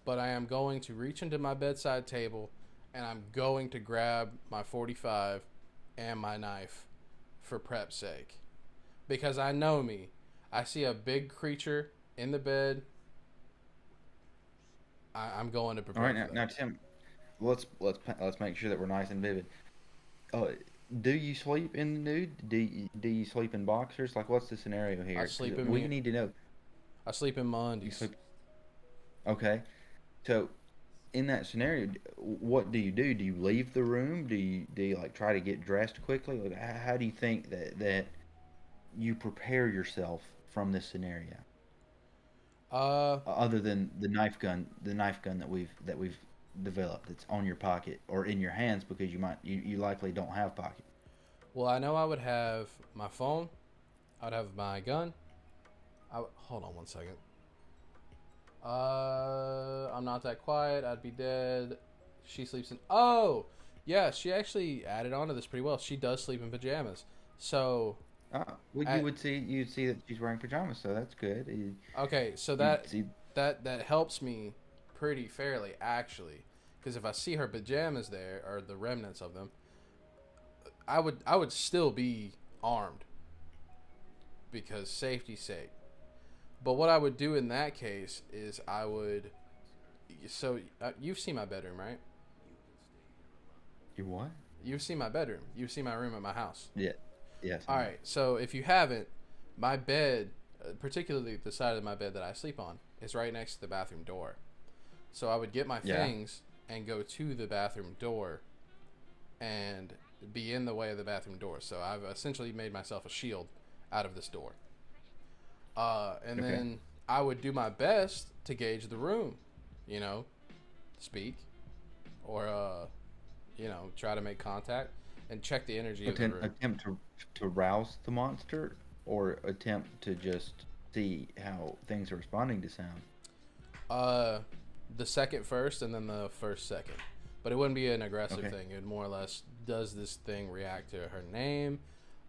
but I am going to reach into my bedside table, and I'm going to grab my 45 and my knife for prep's sake. Because I know me. I see a big creature in the bed. I'm going to prepare. All right, now Tim, let's make sure that we're nice and vivid. Do you sleep in the nude? Do you sleep in boxers? Like, what's the scenario here? I sleep in. We need to know. I sleep in my undies. Okay, so in that scenario, what do you do? Do you leave the room? Do you like try to get dressed quickly? Like, how do you think that you prepare yourself from this scenario? Other than the knife gun that we've developed, that's on your pocket or in your hands, because you likely don't have pocket. Well, I know I would have my phone. I would have my gun. Hold on one second. I'm not that quiet. I'd be dead. She sleeps in. Oh, yeah. She actually added on to this pretty well. She does sleep in pajamas. So. You'd see that she's wearing pajamas, so that's good. Okay, so that helps me pretty fairly, actually, because if I see her pajamas there, or the remnants of them, I would still be armed, because safety's sake. But what I would do in that case is I would. So you've seen my bedroom, right? You what? You've seen my bedroom. You've seen my room at my house. Yeah. Yes. All right. So if you haven't, my bed, particularly the side of my bed that I sleep on, is right next to the bathroom door. So I would get my things and go to the bathroom door and be in the way of the bathroom door. So I've essentially made myself a shield out of this door. Then I would do my best to gauge the room, speak or, try to make contact and check the energy of the room. Attempt to rouse the monster, or attempt to just see how things are responding to sound? The second first, and then the first second. But it wouldn't be an aggressive Okay. thing. It would more or less, does this thing react to her name?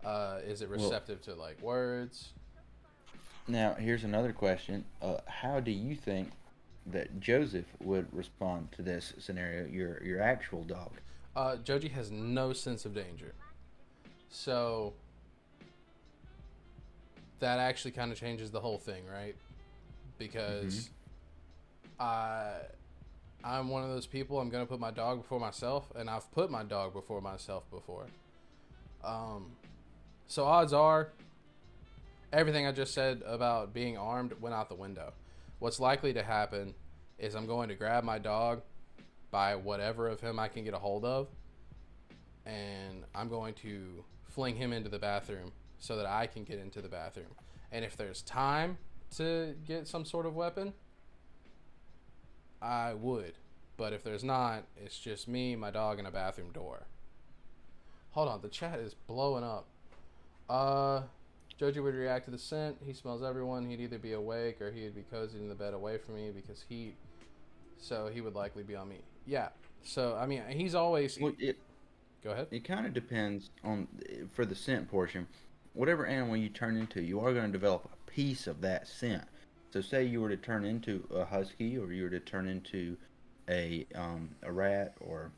Is it receptive to like words? Now, here's another question. How do you think that Joseph would respond to this scenario, your actual dog? Joji has no sense of danger. So that actually kind of changes the whole thing, right? Mm-hmm. Because I'm one of those people. I'm gonna put my dog before myself, and I've put my dog before myself before. So odds are, everything I just said about being armed went out the window. What's likely to happen is I'm going to grab my dog by whatever of him I can get a hold of, and I'm going to fling him into the bathroom so that I can get into the bathroom. And if there's time to get some sort of weapon, I would. But if there's not, it's just me, my dog, and a bathroom door. Hold on, the chat is blowing up. Joji would react to the scent. He smells everyone. He'd either be awake or he'd be cozy in the bed away from me because heat. So he would likely be on me. Yeah. So, I mean, he's always... Well, Go ahead. it kind of depends on, for the scent portion, whatever animal you turn into, you are going to develop a piece of that scent. So say you were to turn into a husky, or you were to turn into a rat, or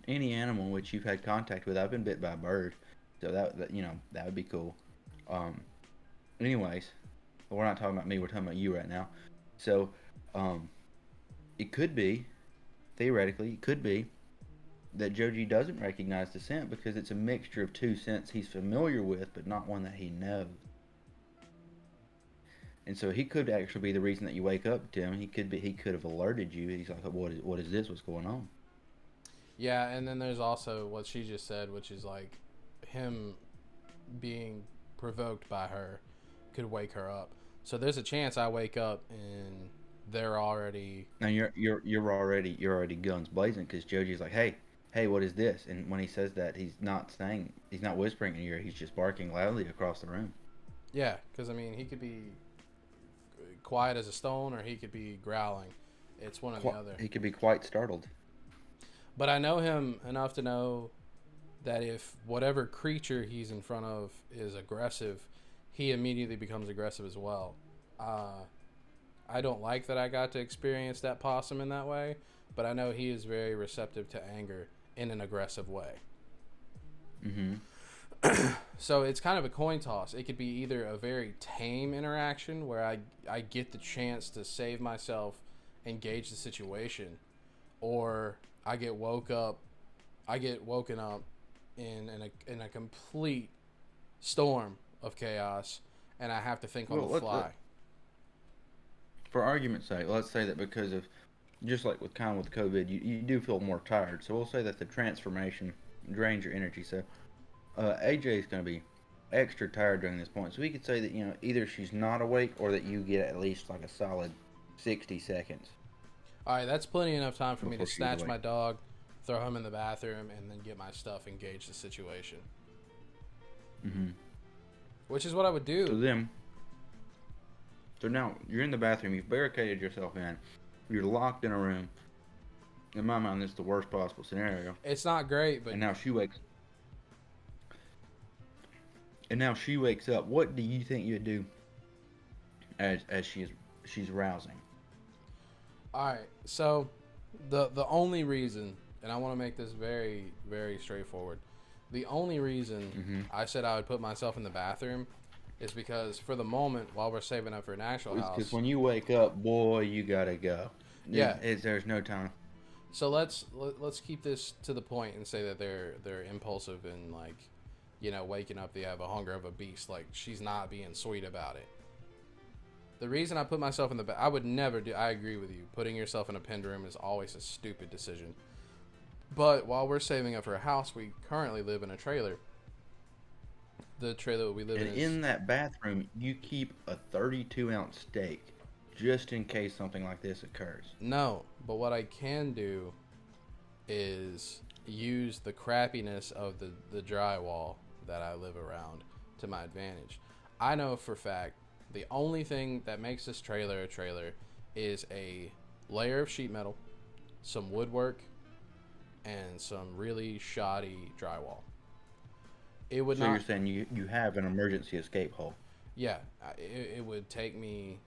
any animal which you've had contact with. I've been bit by a bird, so that would be cool. Um, anyways, we're not talking about me. We're talking about you right now. So, it could be, theoretically, it could be that Joji doesn't recognize the scent because it's a mixture of two scents he's familiar with, but not one that he knows. And so he could actually be the reason that you wake up, Tim. He could have alerted you. He's like, what is this? What's going on? Yeah, and then there's also what she just said, which is like him being provoked by her could wake her up. So there's a chance I wake up and they're already... Now you're already guns blazing because Joji's like, hey, what is this? And when he says that, he's not whispering in your ear. He's just barking loudly across the room. Yeah, because I mean, he could be quiet as a stone or he could be growling. It's one or the other. He could be quite startled. But I know him enough to know that if whatever creature he's in front of is aggressive, he immediately becomes aggressive as well. I don't like that I got to experience that possum in that way, but I know he is very receptive to anger in an aggressive way. Mm-hmm. So it's kind of a coin toss. It could be either a very tame interaction where I get the chance to save myself and gauge the situation, or I get woken up in a complete storm of chaos, and I have to think on the fly. For argument's sake, let's say that because of, just like with COVID, you do feel more tired. So we'll say that the transformation drains your energy. So AJ is going to be extra tired during this point. So we could say that, either she's not awake or that you get at least like a solid 60 seconds. All right, that's plenty enough time for me to snatch my dog, throw him in the bathroom, and then get my stuff and gauge the situation. Mm-hmm. Which is what I would do. So now you're in the bathroom. You've barricaded yourself in. You're locked in a room. In my mind, this is the worst possible scenario. It's not great, but... And now she wakes up. What do you think you'd do as she's rousing? All right, so the only reason, and I want to make this very, very straightforward, the only reason I said I would put myself in the bathroom is because for the moment, while we're saving up for an actual house... Because when you wake up, boy, you gotta go. Yeah. There's no time. So let's keep this to the point and say that they're impulsive and, like, waking up, they have a hunger of a beast. Like, she's not being sweet about it. The reason I put myself in the I would never do... I agree with you. Putting yourself in a pinned room is always a stupid decision. But while we're saving up for a house, we currently live in a trailer. The trailer that we live in is... in that bathroom, you keep a 32-ounce steak just in case something like this occurs. No, but what I can do is use the crappiness of the drywall that I live around to my advantage. I know for a fact The only thing that makes this trailer a trailer is a layer of sheet metal, some woodwork, and some really shoddy drywall. It would So not. you're saying you have an emergency escape hole? Yeah, it would take me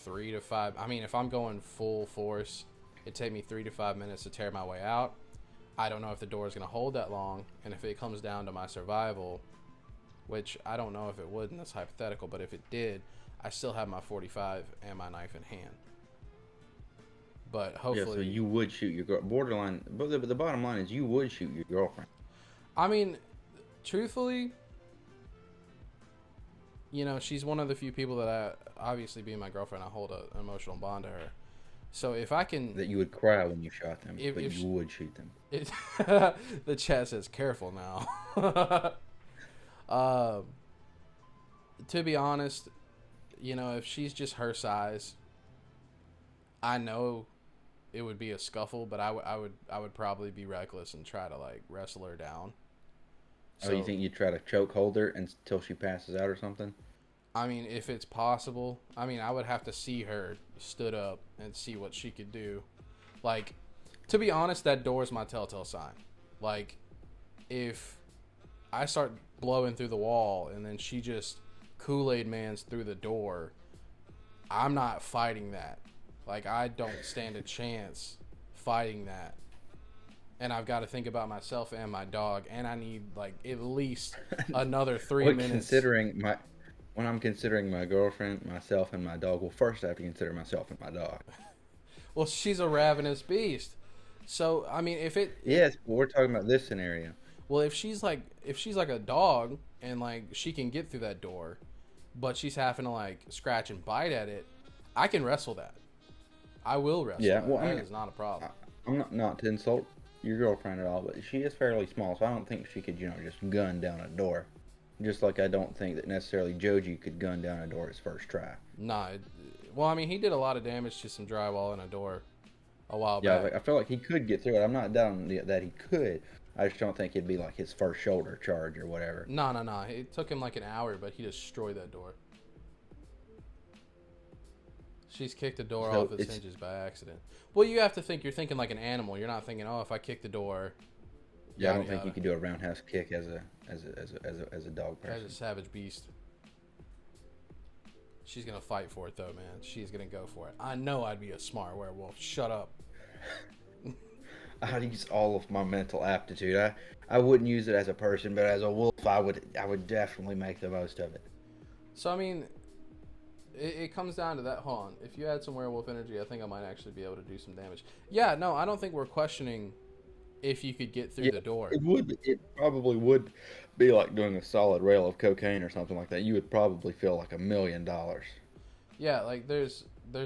3 to 5. I mean, if I'm going full force, it'd take me 3 to 5 minutes to tear my way out. I don't know if the door is going to hold that long, and if it comes down to my survival, which I don't know if it would in this hypothetical, but if it did, I still have my 45 and my knife in hand. But hopefully, Yeah, so you would shoot your girl. Borderline, but the bottom line is you would shoot your girlfriend. I mean, truthfully, you know, she's one of the few people that obviously being my girlfriend, I hold an emotional bond to her. So if I can... That you would cry when you shot them, but if you would shoot them. The chat says, careful now. To be honest, you know, if she's just her size, I know it would be a scuffle, but I would probably be reckless and try to, like, wrestle her down. So you think you'd try to choke hold her until she passes out or something? I mean, if it's possible. I mean, I would have to see her stood up and see what she could do. Like, to be honest, that door is my telltale sign. Like, if I start blowing through the wall and then she just Kool-Aid Mans through the door, I'm not fighting that. Like, I don't stand a chance fighting that. And I've got to think about myself and my dog, and I need, like, at least another 3 minutes. When I'm considering my girlfriend, myself, and my dog, well, first I have to consider myself and my dog. Well, she's a ravenous beast. So, I mean, if it... Yes, but we're talking about this scenario. Well, if she's like a dog and, like, she can get through that door, but she's having to, like, scratch and bite at it, I can wrestle that. I will wrestle that. Well, that is not a problem. I'm not to insult your girlfriend at all, but she is fairly small, so I don't think she could, just gun down a door. Just like I don't think that necessarily Joji could gun down a door his first try. Nah. Well, I mean, he did a lot of damage to some drywall and a door a while back. Yeah, I feel like he could get through it. I'm not doubting that he could. I just don't think it'd be like his first shoulder charge or whatever. No. It took him like an hour, but he destroyed that door. She's kicked the door off its hinges by accident. Well, you have to think. You're thinking like an animal. You're not thinking, oh, if I kick the door. Yeah, I don't think you could do a roundhouse kick as a dog person. As a savage beast. She's gonna fight for it though, man. She's gonna go for it. I know I'd be a smart werewolf. Shut up. I'd use all of my mental aptitude. I wouldn't use it as a person, but as a wolf, I would definitely make the most of it. So I mean, it comes down to that. Hold on. If you had some werewolf energy, I think I might actually be able to do some damage. Yeah, no, I don't think we're questioning if you could get through the door. It probably would be like doing a solid rail of cocaine or something like that. You would probably feel like $1 million. Yeah, like there's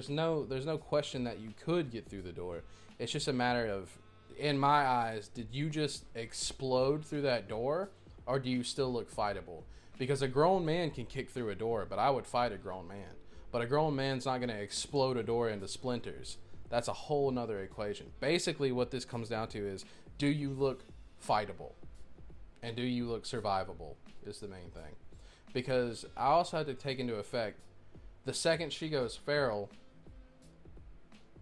no question that you could get through the door. It's just a matter of, in my eyes, did you just explode through that door, or do you still look fightable? Because a grown man can kick through a door, but I would fight a grown man. But a grown man's not going to explode a door into splinters. That's a whole nother equation. Basically, what this comes down to is, do you look fightable? And do you look survivable is the main thing. Because I also had to take into effect, the second she goes feral,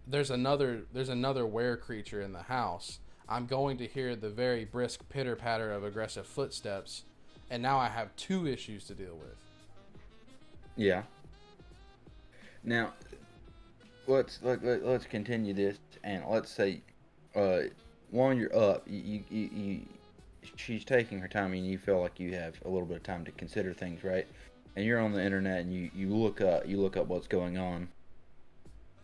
there's another were creature in the house. I'm going to hear the very brisk pitter-patter of aggressive footsteps, and now I have 2 issues to deal with. Yeah. Now, let's continue this, and let's say, while you're up, she's taking her time, and you feel like you have a little bit of time to consider things, right? And you're on the internet, and you look up what's going on,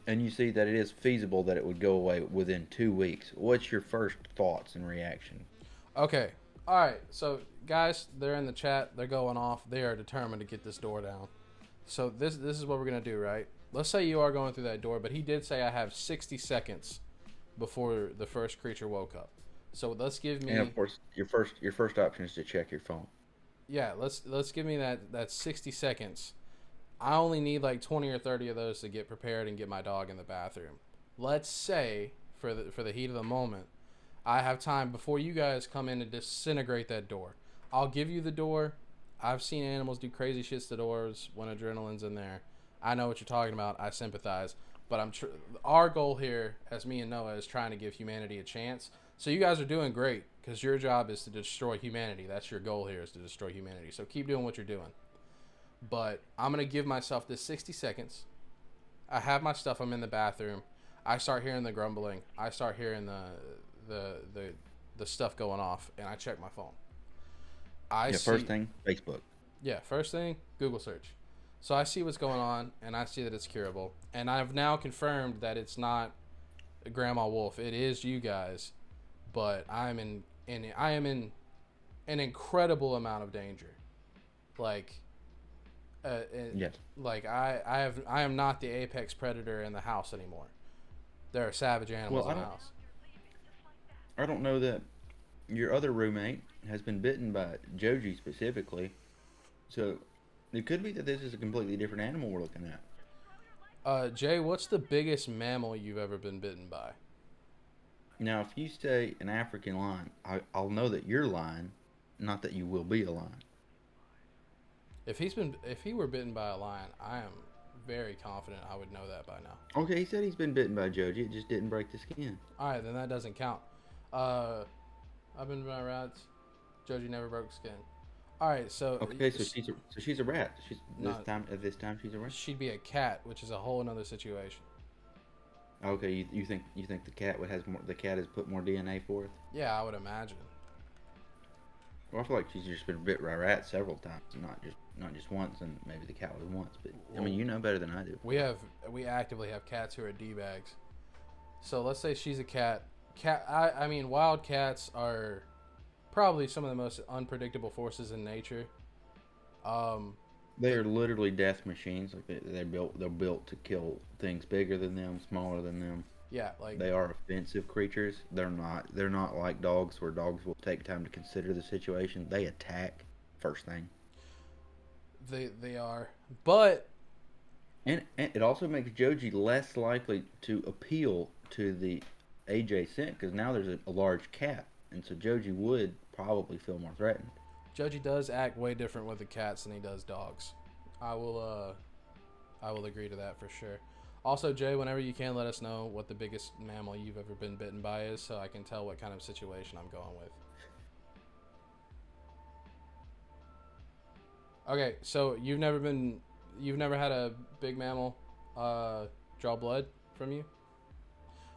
and you see that it is feasible that it would go away within 2 weeks. What's your first thoughts and reaction? Okay. All right. So, guys, they're in the chat. They're going off. They are determined to get this door down. So, this is what we're going to do, right? Let's say you are going through that door, but he did say I have 60 seconds before the first creature woke up. So, let's give me... And, of course, your first option is to check your phone. Yeah, let's give me that 60 seconds. I only need like 20 or 30 of those to get prepared and get my dog in the bathroom. Let's say, for the heat of the moment, I have time before you guys come in to disintegrate that door. I'll give you the door. I've seen animals do crazy shit to doors when adrenaline's in there. I know what you're talking about. I sympathize. But our goal here, as me and Noah, is trying to give humanity a chance. So you guys are doing great because your job is to destroy humanity. That's your goal here, is to destroy humanity. So keep doing what you're doing. But I'm going to give myself this 60 seconds. I have my stuff. I'm in the bathroom. I start hearing the grumbling. I start hearing the stuff going off, and I check my phone. First thing, Facebook. Yeah, first thing, Google search. So I see what's going on, and I see that it's curable. And I've now confirmed that it's not Grandma Wolf. It is you guys. But I am in an incredible amount of danger. Like, yes. Like I am not the apex predator in the house anymore. There are savage animals in the house. I don't know that your other roommate has been bitten by Joji specifically, so it could be that this is a completely different animal we're looking at. Jay, what's the biggest mammal you've ever been bitten by? Now, if you say an African lion, I'll know that you're lying, not that you will be a lion. If he were bitten by a lion, I am very confident I would know that by now. Okay, he said he's been bitten by Joji. It just didn't break the skin. All right, then that doesn't count. I've been bitten by rats. Joji never broke skin. All right, so okay, so she's a rat. At this time she's a rat. She'd be a cat, which is a whole another situation. Okay, you think the cat has put more DNA forth? Yeah, I would imagine. Well, I feel like she's just been bit by a rat several times, not just once, and maybe the cat was once. But I mean, you know better than I do. We actively have cats who are d-bags. So let's say she's a cat. I mean, wild cats are probably some of the most unpredictable forces in nature. They are literally death machines. Like they're built to kill things bigger than them, smaller than them. Yeah, like they are offensive creatures. They're not like dogs, where dogs will take time to consider the situation. They attack first thing. They are, but and it also makes Joji less likely to appeal to the AJ scent, because now there's a large cat, and so Joji would probably feel more threatened. Joji does act way different with the cats than he does dogs. I will agree to that for sure. Also, Jay, whenever you can, let us know what the biggest mammal you've ever been bitten by is, so I can tell what kind of situation I'm going with. Okay, so you've never had a big mammal draw blood from you?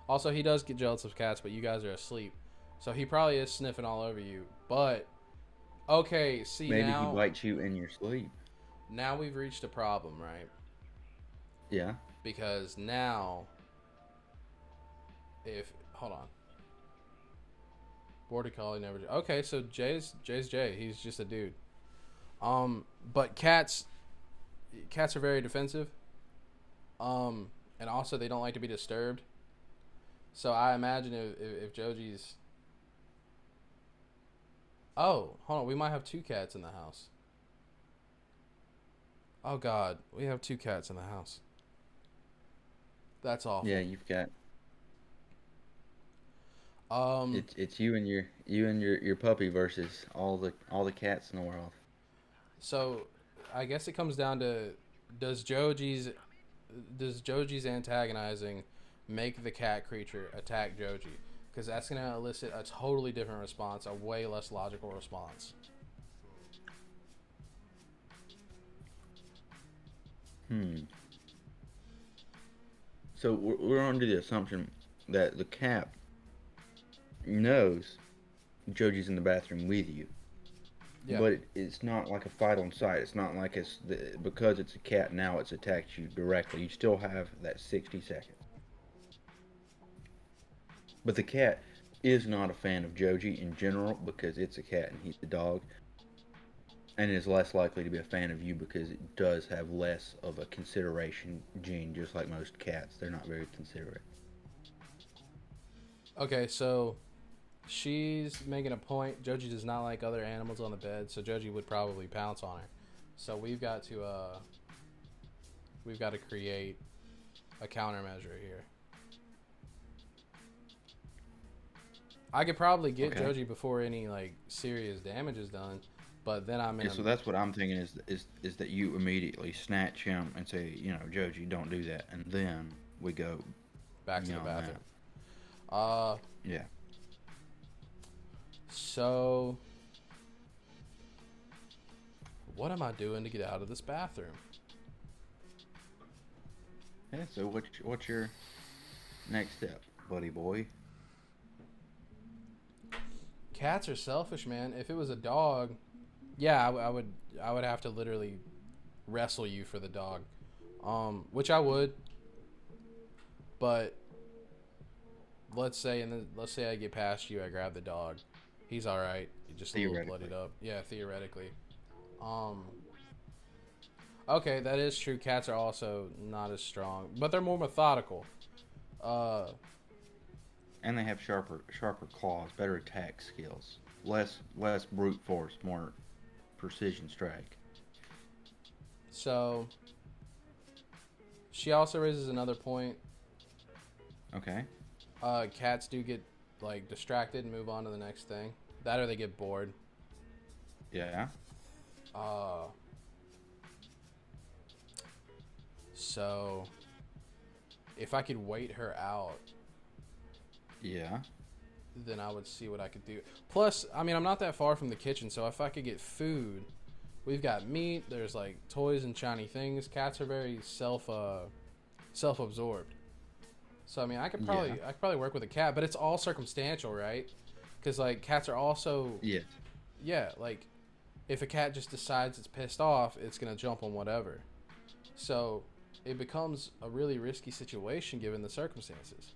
Also, he does get jealous of cats, but you guys are asleep, so he probably is sniffing all over you. But okay, see, maybe now he bites you in your sleep. Now we've reached a problem, right? Yeah. Because now, hold on, Border Collie never. Okay, so Jay's Jay. He's just a dude. But cats are very defensive. And also they don't like to be disturbed. So I imagine if Joji's. Oh, hold on. We might have two cats in the house. Oh God, we have two cats in the house. That's awful. Yeah, you've got. It's you and your puppy versus all the cats in the world. So, I guess it comes down to does Joji's antagonizing make the cat creature attack Joji? Because that's gonna elicit a totally different response, a way less logical response. So we're under the assumption that the cat knows Joji's in the bathroom with you. Yeah. But it's not like a fight on sight. It's not like because it's a cat now it's attacked you directly. You still have that 60 seconds. But the cat is not a fan of Joji in general because it's a cat and he's a dog. And is less likely to be a fan of you because it does have less of a consideration gene, just like most cats. They're not very considerate. Okay, so she's making a point. Joji does not like other animals on the bed, so Joji would probably pounce on her. So we've got to create a countermeasure here. I could probably get Joji before any like serious damage is done. But then I'm in. So that's what I'm thinking is that you immediately snatch him and say, Joji, don't do that, and then we go back to the bathroom. Yeah. So, what am I doing to get out of this bathroom? Yeah. So what's your next step, buddy boy? Cats are selfish, man. If it was a dog, yeah, I would have to literally wrestle you for the dog, which I would. But let's say I get past you, I grab the dog. He's all right. He just a little bloodied up. Yeah, theoretically. Okay, that is true. Cats are also not as strong, but they're more methodical. And they have sharper claws, better attack skills, less brute force, more precision strike. So she also raises another point. Okay. Cats do get like distracted and move on to the next thing. That or they get bored. Yeah. So if I could wait her out, yeah, then I would see what I could do. Plus, I mean, I'm not that far from the kitchen, so if I could get food, we've got meat. There's like toys and shiny things. Cats are very self-absorbed. So I mean, I could probably work with a cat, but it's all circumstantial, right? Because like cats are also like if a cat just decides it's pissed off, it's gonna jump on whatever. So it becomes a really risky situation given the circumstances.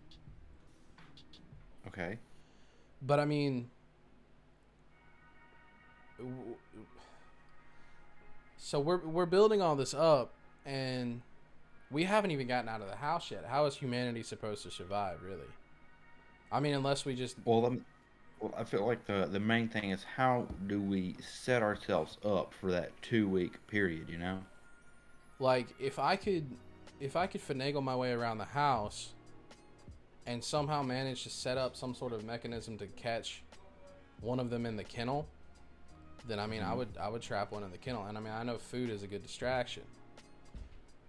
Okay. But I mean, so we're building all this up, and we haven't even gotten out of the house yet. How is humanity supposed to survive, really? I mean, unless we just... Well, I feel like the main thing is how do we set ourselves up for that 2-week period, Like, if I could finagle my way around the house and somehow manage to set up some sort of mechanism to catch one of them in the kennel, then I mean, I would trap one in the kennel. And I mean, I know food is a good distraction.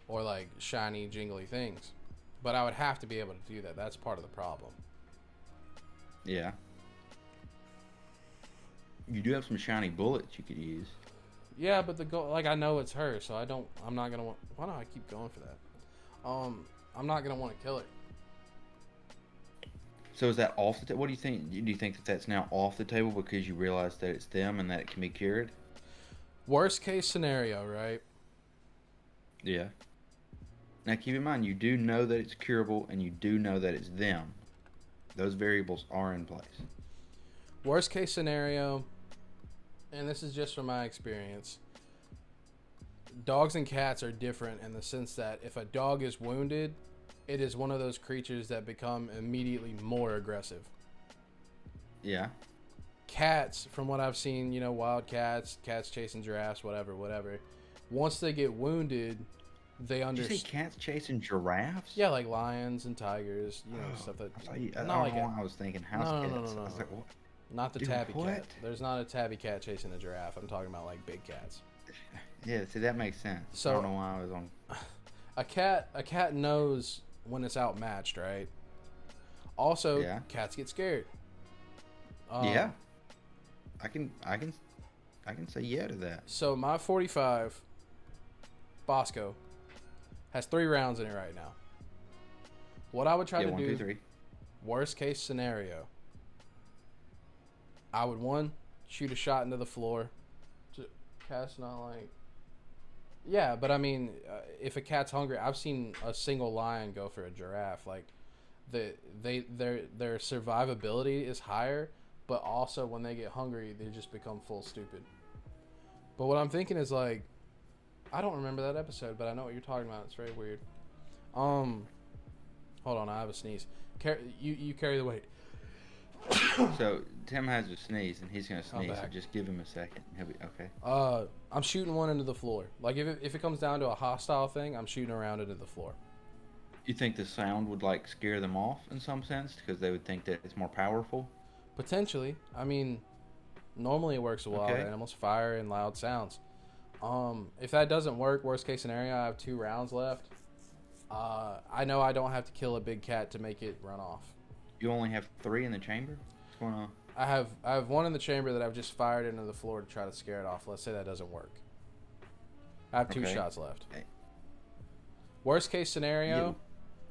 Or like shiny, jingly things. But I would have to be able to do that. That's part of the problem. Yeah. You do have some shiny bullets you could use. Yeah, but I know it's her, so I'm not gonna want. Why do I keep going for that? I'm not gonna want to kill her. So is that off the table? What do you think? Do you think that that's now off the table because you realize that it's them and that it can be cured? Worst case scenario, right? Yeah. Now keep in mind, you do know that it's curable and you do know that it's them. Those variables are in place. Worst case scenario, and this is just from my experience, dogs and cats are different in the sense that if a dog is wounded, it is one of those creatures that become immediately more aggressive. Yeah. Cats, from what I've seen, wild cats chasing giraffes, whatever. Once they get wounded, they understand. Did you say cats chasing giraffes? Yeah, like lions and tigers, stuff that. I don't know why I was thinking house cats. No. I was like, what? Not the tabby what? cat. There's not a tabby cat chasing a giraffe. I'm talking about like big cats. Yeah, see that makes sense. So, I don't know why I was on. A cat knows when it's outmatched, right? Also, cats get scared. Yeah. I can say yeah to that. So my 45 Bosco has 3 rounds in it right now. What I would try to 1, do, 2, 3. worst case scenario, I would shoot a shot into the floor. Cat's not like... Yeah, but I mean, if a cat's hungry, I've seen a single lion go for a giraffe. Like, their survivability is higher, but also when they get hungry, they just become full stupid. But what I'm thinking is like, I don't remember that episode, but I know what you're talking about. It's very weird. Hold on, I have a sneeze. You carry the weight. So Tim has a sneeze and he's gonna sneeze. So just give him a second. He'll be okay. I'm shooting one into the floor. Like if it comes down to a hostile thing, I'm shooting around into the floor. You think the sound would like scare them off in some sense because they would think that it's more powerful? Potentially. I mean, Normally it works with wild animals, fire and loud sounds. If that doesn't work, worst case scenario, I have 2 rounds left. I know I don't have to kill a big cat to make it run off. You only have 3 in the chamber? What's going on? I have 1 in the chamber that I've just fired into the floor to try to scare it off. Let's say that doesn't work. I have 2 shots left. Hey. Worst case scenario.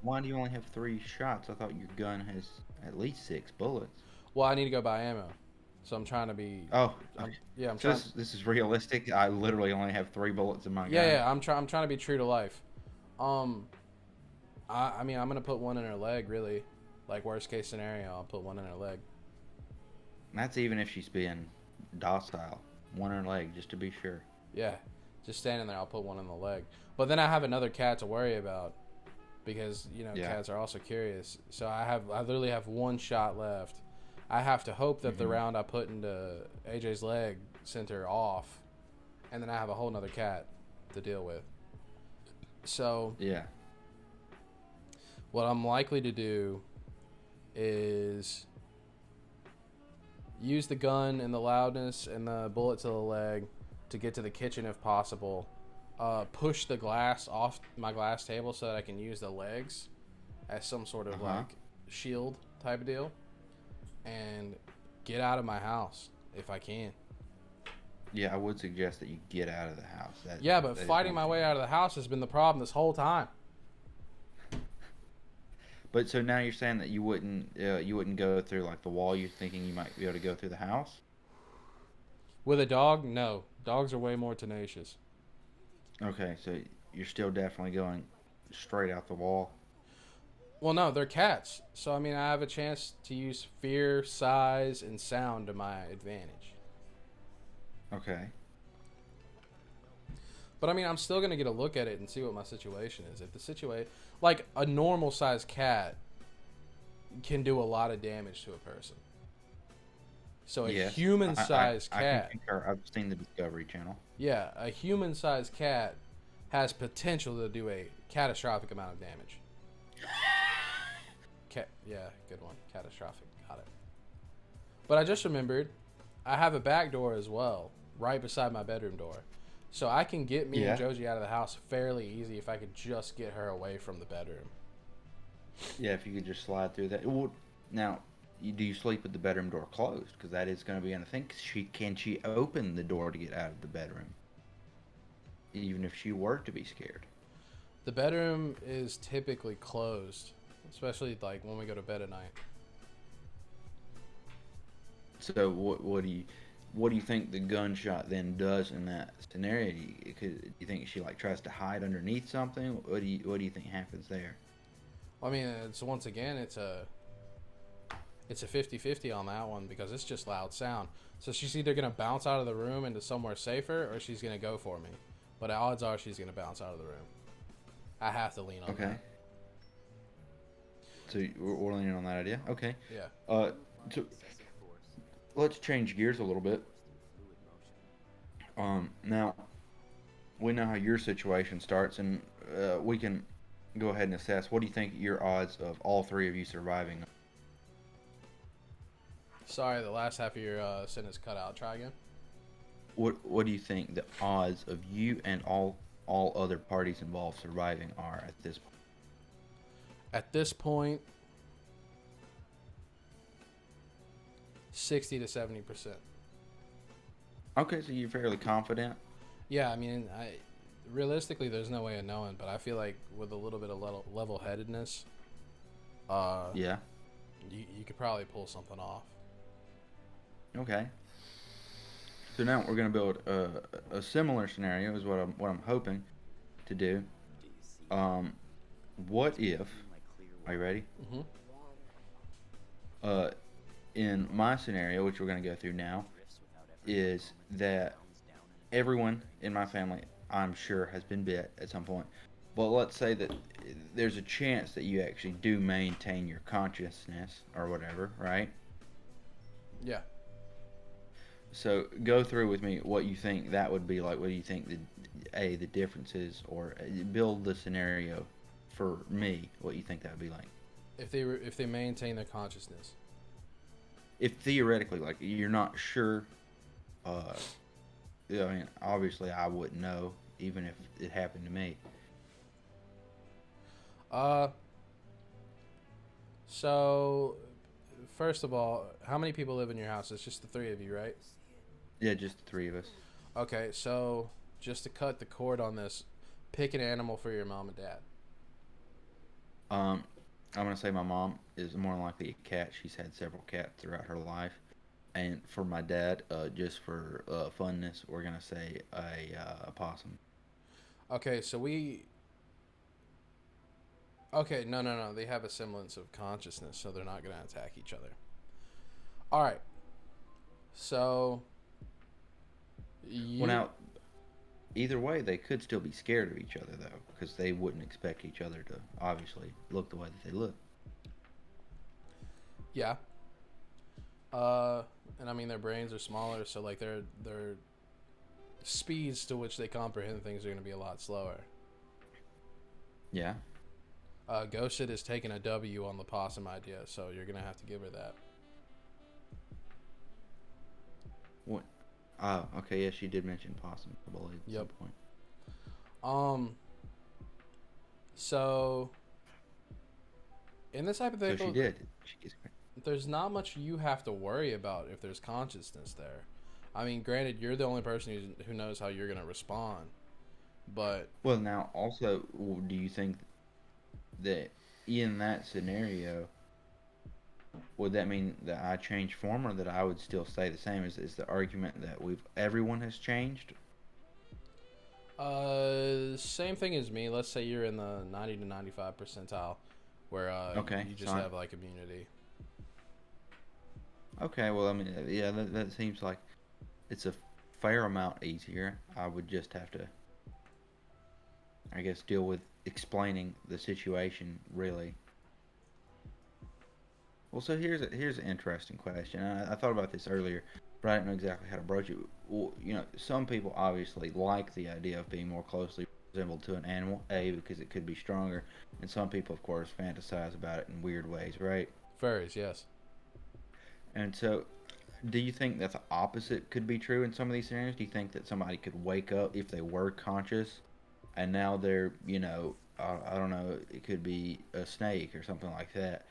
Why do you only have 3 shots? I thought your gun has at least 6 bullets. Well, I need to go buy ammo. So I'm trying to be. Oh, I'm trying. This is realistic. I literally only have 3 bullets in my gun. Yeah. I'm trying to be true to life. I mean, I'm gonna put 1 in her leg. Really, like worst case scenario, I'll put 1 in her leg. That's even if she's being docile. 1 in her leg, just to be sure. Yeah, just standing there, I'll put 1 in the leg. But then I have another cat to worry about, because cats are also curious. So I literally have 1 shot left. I have to hope that the round I put into AJ's leg sent her off, and then I have a whole nother cat to deal with. So yeah, what I'm likely to do is use the gun and the loudness and the bullet to the leg to get to the kitchen if possible. Push the glass off my glass table so that I can use the legs as some sort of like shield type of deal. And get out of my house if I can. Yeah, I would suggest that you get out of the house. But fighting my way out of the house has been the problem this whole time. But so now you're saying that you wouldn't go through like the wall. You're thinking you might be able to go through the house? With a dog, no. Dogs are way more tenacious. Okay, so you're still definitely going straight out the wall. Well, no, they're cats. So, I mean, I have a chance to use fear, size, and sound to my advantage. Okay. But, I mean, I'm still going to get a look at it and see what my situation is. If the situation... Like, a normal-sized cat can do a lot of damage to a person. So, a human-sized cat... I can concur. I've seen the Discovery Channel. Yeah, a human-sized cat has potential to do a catastrophic amount of damage. Yeah, good one. Catastrophic. Got it. But I just remembered, I have a back door as well, right beside my bedroom door. So I can get me and Joji out of the house fairly easy if I could just get her away from the bedroom. Yeah, if you could just slide through that. Well, now, do you sleep with the bedroom door closed? Because that is going to be an thing. Can she open the door to get out of the bedroom? Even if she were to be scared. The bedroom is typically closed. Especially like when we go to bed at night. So what do you think the gunshot then does in that scenario? Do you think she like tries to hide underneath something? What do you think happens there? I mean, it's once again it's a 50-50 on that one because it's just loud sound. So she's either gonna bounce out of the room into somewhere safer or she's gonna go for me. But odds are she's gonna bounce out of the room. I have to lean on that. So we're leaning on that idea? Okay. Yeah. So let's change gears a little bit. Now, we know how your situation starts, and we can go ahead and assess. What do you think your odds of all 3 of you surviving? Sorry, the last half of your sentence cut out. Try again. What do you think the odds of you and all other parties involved surviving are at this point? At this point, 60 to 70%. Okay, so you're fairly confident. Yeah, I mean, realistically, there's no way of knowing, but I feel like with a little bit of level-headedness, you could probably pull something off. Okay. So now we're gonna build a similar scenario is what I'm hoping to do. What if? Are you ready? Mm-hmm. In my scenario, which we're going to go through now, is that everyone in my family, I'm sure, has been bit at some point. But let's say that there's a chance that you actually do maintain your consciousness or whatever, right? Yeah. So go through with me what you think that would be like. What do you think the difference is, or build the scenario for me, what you think that would be like. If they maintain their consciousness. If theoretically, like, you're not sure Uh, yeah, I mean, obviously, I wouldn't know, even if it happened to me. Uh, so first of all, how many people live in your house? It's just the three of you, right? Yeah, just the three of us. Okay, so just to cut the cord on this, pick an animal for your mom and dad. Um, I'm gonna say my mom is more than likely a cat. She's had several cats throughout her life. And for my dad, just for funness, we're gonna say a possum. Okay, so we. Okay, no. They have a semblance of consciousness, so they're not going to attack each other. All right. So. Well, You. now either way, they could still be scared of each other though, because they wouldn't expect each other to obviously look the way that they look. Yeah. And I mean, their brains are smaller, so like their speeds to which they comprehend things are going to be a lot slower. Yeah. Ghosted is taking a W on the possum idea, so you're going to have to give her that. What? Oh, okay. Yeah, she did mention possum, I believe, at some point. So in this hypothetical, So she did. there's not much you have to worry about if there's consciousness there. I mean, granted, you're the only person who knows how you're going to respond, but Well, now also, do you think that in that scenario, would that mean that I change form or that I would still stay the same? Is the argument that everyone has changed? same thing as me. Let's say you're in the 90 to 95 percentile, where Okay, you just have like immunity. Okay, well, I mean, yeah, that seems like it's a fair amount easier. I would just have to, I guess, deal with explaining the situation, really. Well, so here's an interesting question. I thought about this earlier, but I didn't know exactly how to broach it. Well, some people obviously like the idea of being more closely resembled to an animal, because it could be stronger, and some people, of course, fantasize about it in weird ways, right? Furries, yes. And so, do you think that the opposite could be true in some of these scenarios? Do you think that somebody could wake up if they were conscious, and now they're, I don't know, it could be a snake or something like that,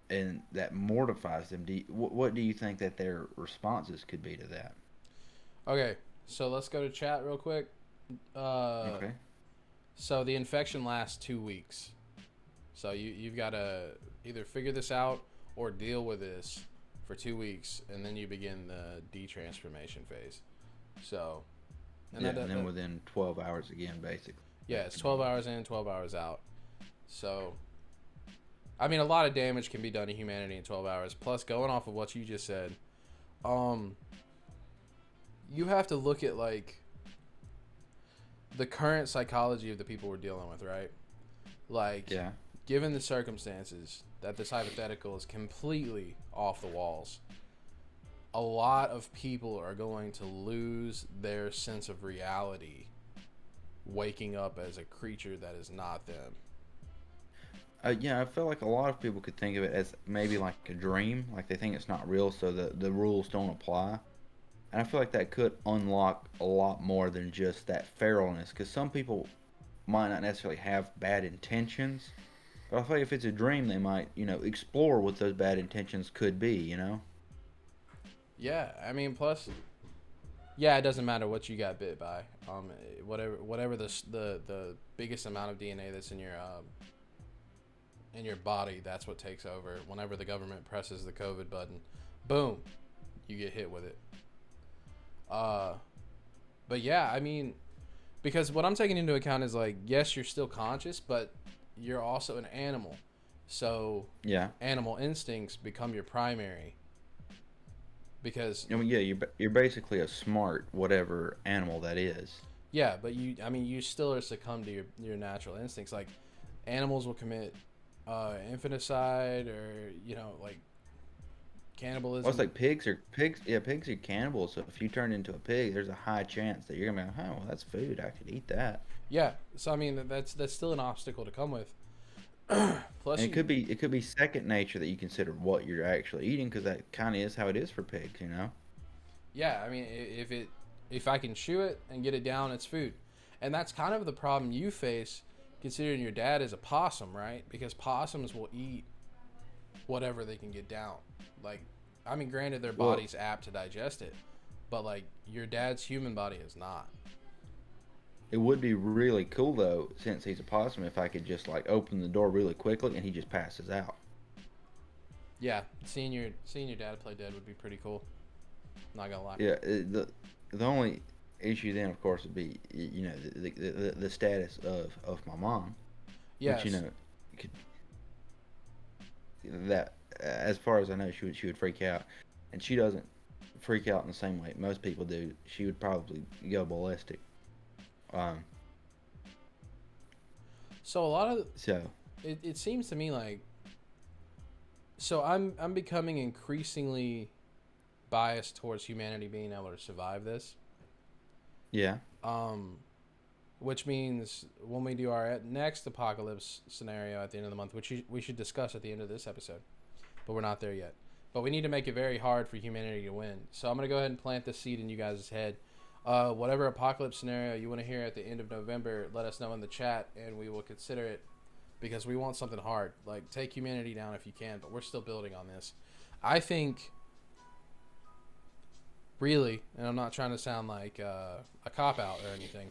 and that mortifies them? What do you think that their responses could be to that? Okay, so let's go to chat real quick. Okay. So the infection lasts 2 weeks. So you've got to either figure this out or deal with this for 2 weeks, and then you begin the detransformation phase. So, and then within 12 hours again, basically. Yeah, it's 12 hours in, 12 hours out. So, I mean, a lot of damage can be done to humanity in 12 hours. Plus, going off of what you just said, you have to look at like the current psychology of the people we're dealing with, right? Like, yeah. Given the circumstances that this hypothetical is completely off the walls, a lot of people are going to lose their sense of reality waking up as a creature that is not them. Yeah, I feel like a lot of people could think of it as maybe like a dream, like they think it's not real, so the rules don't apply. And I feel like that could unlock a lot more than just that feralness, because some people might not necessarily have bad intentions, but I feel like if it's a dream, they might, explore what those bad intentions could be, Yeah, I mean, plus, yeah, it doesn't matter what you got bit by. Whatever the biggest amount of DNA that's in your body, that's what takes over. Whenever the government presses the COVID button, boom, you get hit with it. But yeah, I mean, because what I'm taking into account is like, yes, you're still conscious, but you're also an animal. So yeah, animal instincts become your primary. Because I mean, yeah, you're basically a smart whatever animal that is. Yeah, but you still are succumb to your natural instincts. Like animals will commit infanticide or like cannibalism. Well, it's like pigs. Yeah, pigs are cannibals. So if you turn into a pig, there's a high chance that you're gonna be like, oh, well, that's food. I could eat that. Yeah, so I mean that's still an obstacle to come with. Plus, and it could be second nature that you consider what you're actually eating, because that kind of is how it is for pigs, Yeah, I mean, if I can chew it and get it down, it's food. And that's kind of the problem you face, considering your dad is a possum, right? Because possums will eat whatever they can get down. Like, I mean, granted, their body's apt to digest it, but like your dad's human body is not. It would be really cool though, since he's a possum, if I could just like open the door really quickly and he just passes out. Yeah, seeing your dad play dead would be pretty cool. Not gonna lie. Yeah, the only issue then, of course, would be the status of my mom. Yes. Which could, that as far as I know, she would freak out, and she doesn't freak out in the same way most people do. She would probably go ballistic. So a lot of it seems to me like, so I'm becoming increasingly biased towards humanity being able to survive this. Yeah. Which means when we do our next apocalypse scenario at the end of the month, which we should discuss at the end of this episode, but we're not there yet. But we need to make it very hard for humanity to win. So I'm going to go ahead and plant the seed in you guys' head. Whatever apocalypse scenario you want to hear at the end of November, let us know in the chat, and we will consider it, because we want something hard. Like, take humanity down if you can, but we're still building on this. I think, really, and I'm not trying to sound like a cop-out or anything,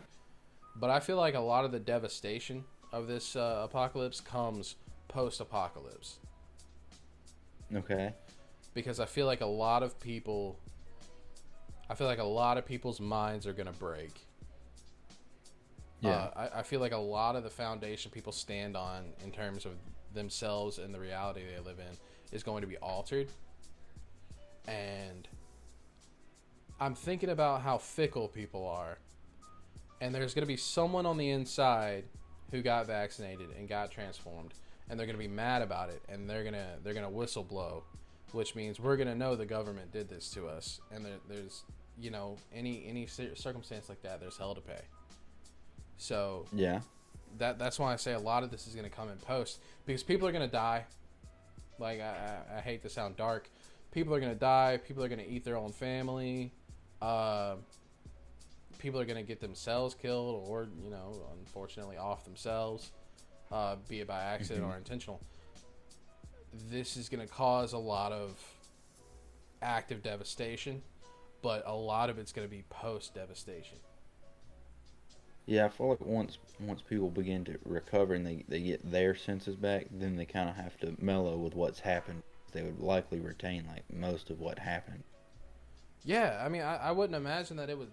but I feel like a lot of the devastation of this apocalypse comes post-apocalypse. Okay. Because I feel like a lot of people's minds are going to break. Yeah. I feel like a lot of the foundation people stand on in terms of themselves and the reality they live in is going to be altered. And I'm thinking about how fickle people are. And there's going to be someone on the inside who got vaccinated and got transformed, and they're going to be mad about it, and they're going to whistle blow, which means we're going to know the government did this to us, and there's any circumstance like that, there's hell to pay. So yeah, that's why I say a lot of this is going to come in post, because people are going to die. Like, I hate to sound dark. People are going to die. People are going to eat their own family. People are going to get themselves killed, or, unfortunately off themselves, be it by accident or intentional. This is going to cause a lot of active devastation, but a lot of it's going to be post-devastation. Yeah, I feel like once people begin to recover and they get their senses back, then they kind of have to mellow with what's happened. They would likely retain like most of what happened. Yeah, I mean, I wouldn't imagine that it would,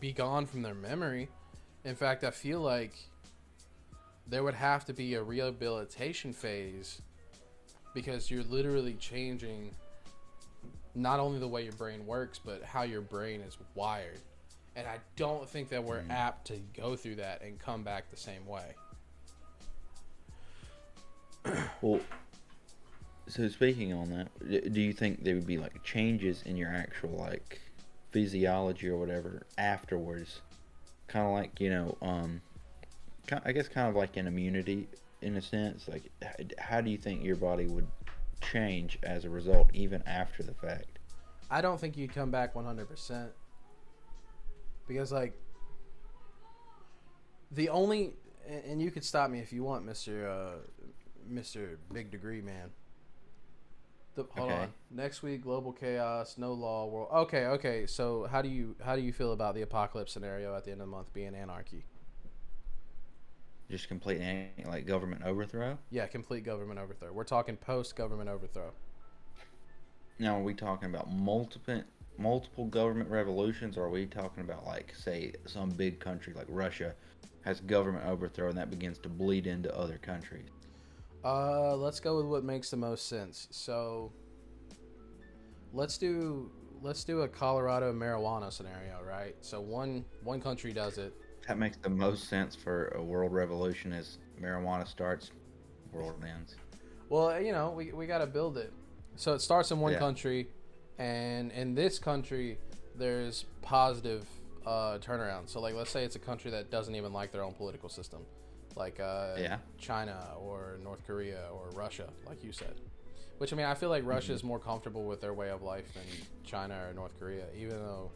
be gone from their memory. In fact, I feel like there would have to be a rehabilitation phase, because you're literally changing not only the way your brain works, but how your brain is wired. And I don't think that we're apt to go through that and come back the same way. Well, so speaking on that, do you think there would be like changes in your actual like physiology or whatever afterwards? Kind of like, I guess kind of like an immunity in a sense. Like, how do you think your body would change as a result, even after the fact? I don't think you'd come back 100%. Because, like, the only... And you could stop me if you want, Mr. Big Degree Man. Hold on. Next week, global chaos, no law, world... Okay. So, how do you feel about the apocalypse scenario at the end of the month being anarchy? Just complete, like, government overthrow? Yeah, complete government overthrow. We're talking post-government overthrow. Now, are we talking about multiple government revolutions, or are we talking about, like, say, some big country like Russia has government overthrow and that begins to bleed into other countries? Let's go with what makes the most sense. So, let's do a Colorado marijuana scenario, right? So one country does it. That makes the most sense for a world revolution. As marijuana starts, world ends. Well, we got to build it. So it starts in one country, and in this country, there's positive turnaround. So, like, let's say it's a country that doesn't even like their own political system, like China or North Korea or Russia, like you said. Which, I mean, I feel like Russia is more comfortable with their way of life than China or North Korea, even though,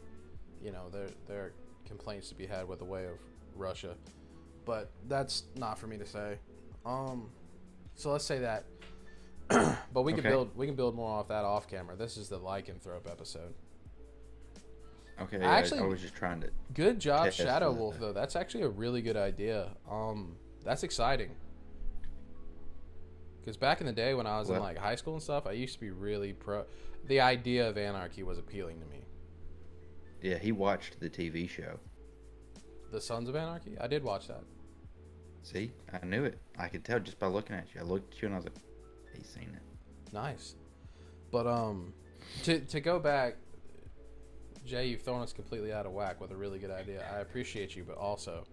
you know, there are complaints to be had with the way of Russia. But that's not for me to say. So let's say that. But we can build more off that off camera. This is the lycanthrope episode. Okay, I was just trying to. Good job, Shadow Wolf. Though that's actually a really good idea. That's exciting. Because back in the day when I was in like high school and stuff, I used to be really pro. The idea of anarchy was appealing to me. Yeah, he watched the TV show. The Sons of Anarchy? I did watch that. See, I knew it. I could tell just by looking at you. I looked at you and I was like, he's seen it. Nice. But to go back, Jay, you've thrown us completely out of whack with a really good idea. I appreciate you, but also,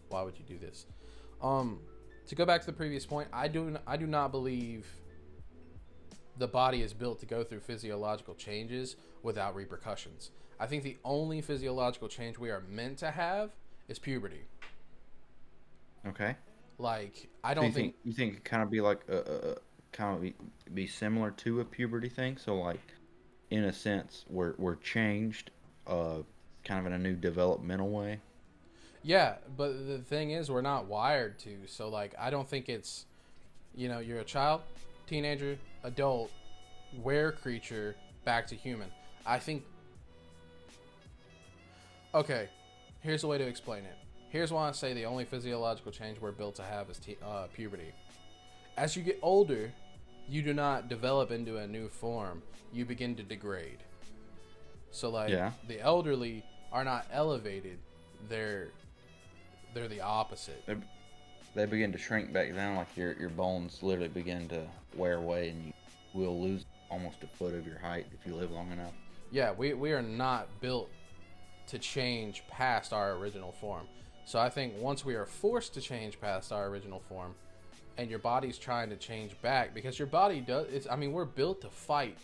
why would you do this? To go back to the previous point, I do not believe the body is built to go through physiological changes without repercussions. I think the only physiological change we are meant to have is puberty. Okay. Like, I don't think you think it kind of be like be similar to a puberty thing. So like, in a sense, we're changed, kind of in a new developmental way. Yeah, but the thing is, we're not wired to. So, like, I don't think it's, you know, you're a child, teenager, adult, were creature, back to human. I think. Okay, here's the way to explain it. Here's why I say the only physiological change we're built to have is puberty. As you get older, you do not develop into a new form. You begin to degrade. So, like, the elderly are not elevated. They're the opposite. They begin to shrink back down, like your bones literally begin to wear away, and you will lose almost a foot of your height if you live long enough. Yeah, we are not built to change past our original form. So I think once we are forced to change past our original form, and your body's trying to change back, because your body does, we're built to fight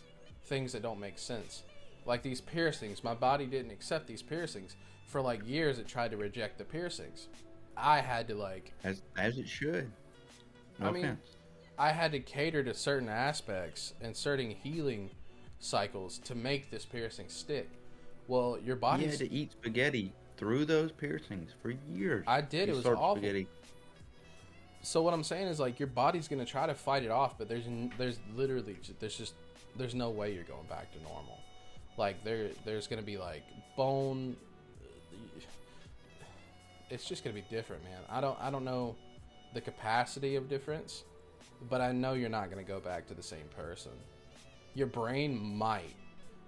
things that don't make sense. Like these piercings, my body didn't accept these piercings. For like years, it tried to reject the piercings. I had to like... As it should. No offense. I had to cater to certain aspects and certain healing cycles to make this piercing stick. Well, your body... You had to eat spaghetti through those piercings for years. I did. It was awful. Spaghetti. So what I'm saying is, like, your body's going to try to fight it off, but there's no way you're going back to normal. Like, there's going to be, like, bone... It's just going to be different, man. I don't know the capacity of difference, but I know you're not going to go back to the same person. Your brain might.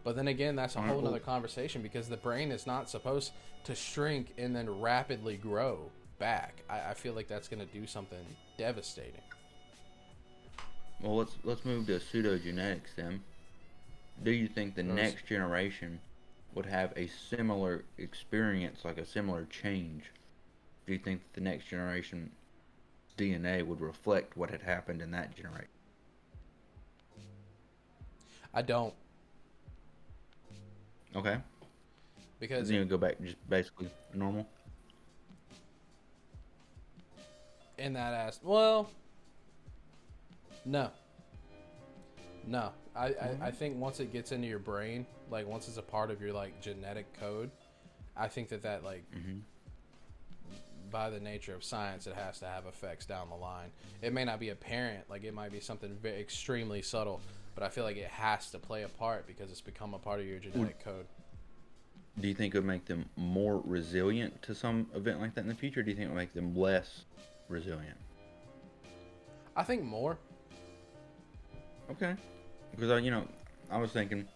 But then again, that's a whole other conversation, because the brain is not supposed to shrink and then rapidly grow back. I feel like that's going to do something devastating. Well, let's move to pseudogenetics then. Do you think the next generation would have a similar experience, like a similar change? Do you think the next generation DNA would reflect what had happened in that generation? I don't. Okay. Because then you go back just basically normal? In that well, no. I think once it gets into your brain, like once it's a part of your like genetic code, I think that like by the nature of science, it has to have effects down the line. It may not be apparent, like it might be something extremely subtle, but I feel like it has to play a part because it's become a part of your genetic code. Do you think it would make them more resilient to some event like that in the future? Or do you think it would make them less resilient? I think more. Okay. Because, I was thinking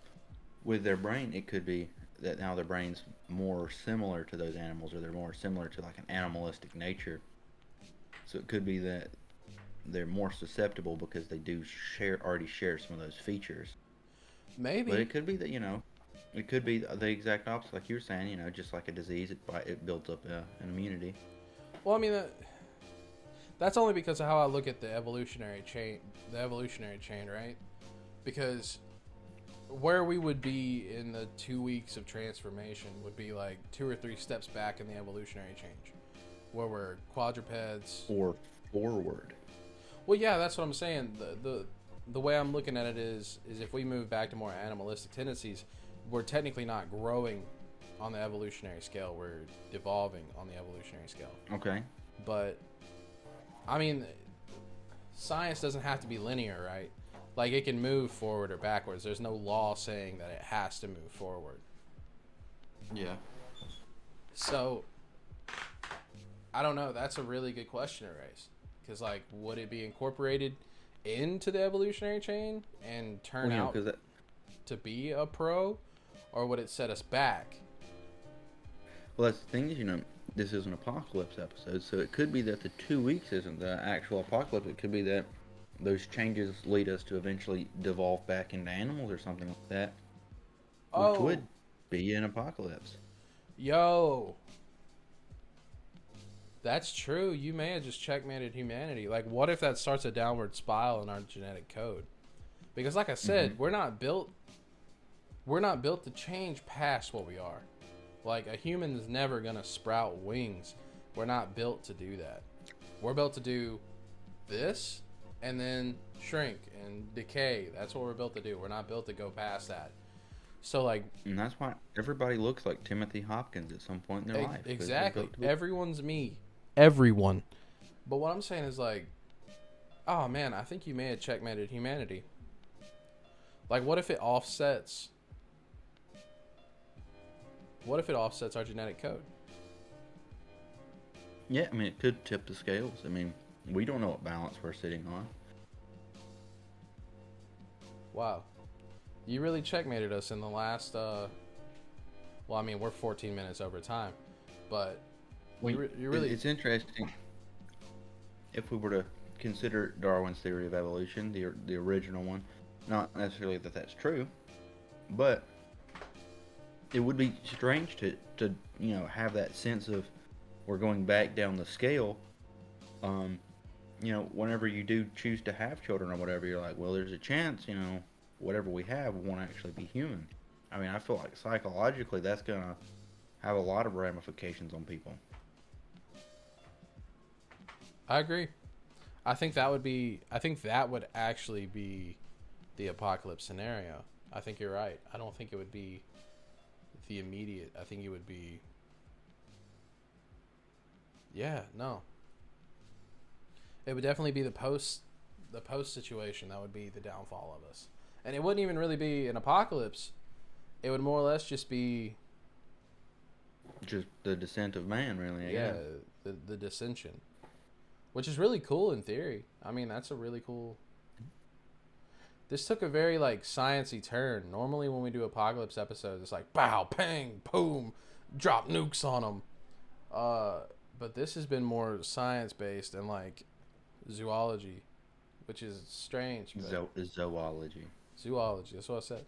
with their brain, it could be that now their brain's more similar to those animals, or they're more similar to like an animalistic nature. So it could be that they're more susceptible because they do already share some of those features. Maybe. But it could be that, it could be the exact opposite, like you were saying, just like a disease, it builds up an immunity. Well, I mean, that's only because of how I look at the evolutionary chain, right? Because where we would be in the 2 weeks of transformation would be like 2 or 3 steps back in the evolutionary change, where we're quadrupeds. Or forward. Well, yeah, that's what I'm saying. the way I'm looking at it is if we move back to more animalistic tendencies, we're technically not growing on the evolutionary scale. We're evolving on the evolutionary scale. Okay. But, I mean, science doesn't have to be linear, right? Like, it can move forward or backwards. There's no law saying that it has to move forward. Yeah. So, I don't know. That's a really good question to raise. Because, like, would it be incorporated into the evolutionary chain and turn out to be a pro? Or would it set us back? Well, that's the thing is, this is an apocalypse episode, so it could be that the 2 weeks isn't the actual apocalypse. It could be that those changes lead us to eventually devolve back into animals or something like that, which would be an apocalypse. Yo. That's true. You may have just checkmated humanity. Like, what if that starts a downward spiral in our genetic code? Because, like I said, we're not built to change past what we are. Like, a human is never gonna sprout wings. We're not built to do that. We're built to do this and then shrink and decay. That's what we're built to do. We're not built to go past that. So, like, and that's why everybody looks like Timothy Hopkins at some point in their life. Exactly. Everyone's me. Everyone. But what I'm saying is, like, oh man, I think you may have checkmated humanity. Like, what if it offsets? What if it offsets our genetic code? Yeah, I mean, it could tip the scales. I mean, we don't know what balance we're sitting on. Wow. You really checkmated us in the last, well, I mean, we're 14 minutes over time, but you really... It's interesting. If we were to consider Darwin's theory of evolution, the original one, not necessarily that that's true, but it would be strange to have that sense of we're going back down the scale. Whenever you do choose to have children or whatever, you're like, well, there's a chance, whatever we have won't actually be human. I mean, I feel like psychologically that's going to have a lot of ramifications on people. I agree. I think that would actually be the apocalypse scenario. I think you're right. I don't think it would be the immediate. I think it would be... Yeah, no. It would definitely be the post situation that would be the downfall of us. And it wouldn't even really be an apocalypse. It would more or less just be... just the descent of man, really. Yeah, the dissension. Which is really cool in theory. I mean, that's a really cool... This took a very, like, science-y turn. Normally when we do apocalypse episodes, it's like, bow, bang, boom, drop nukes on them. But this has been more science-based and, like, zoology, which is strange. Zoology. Zoology, that's what I said.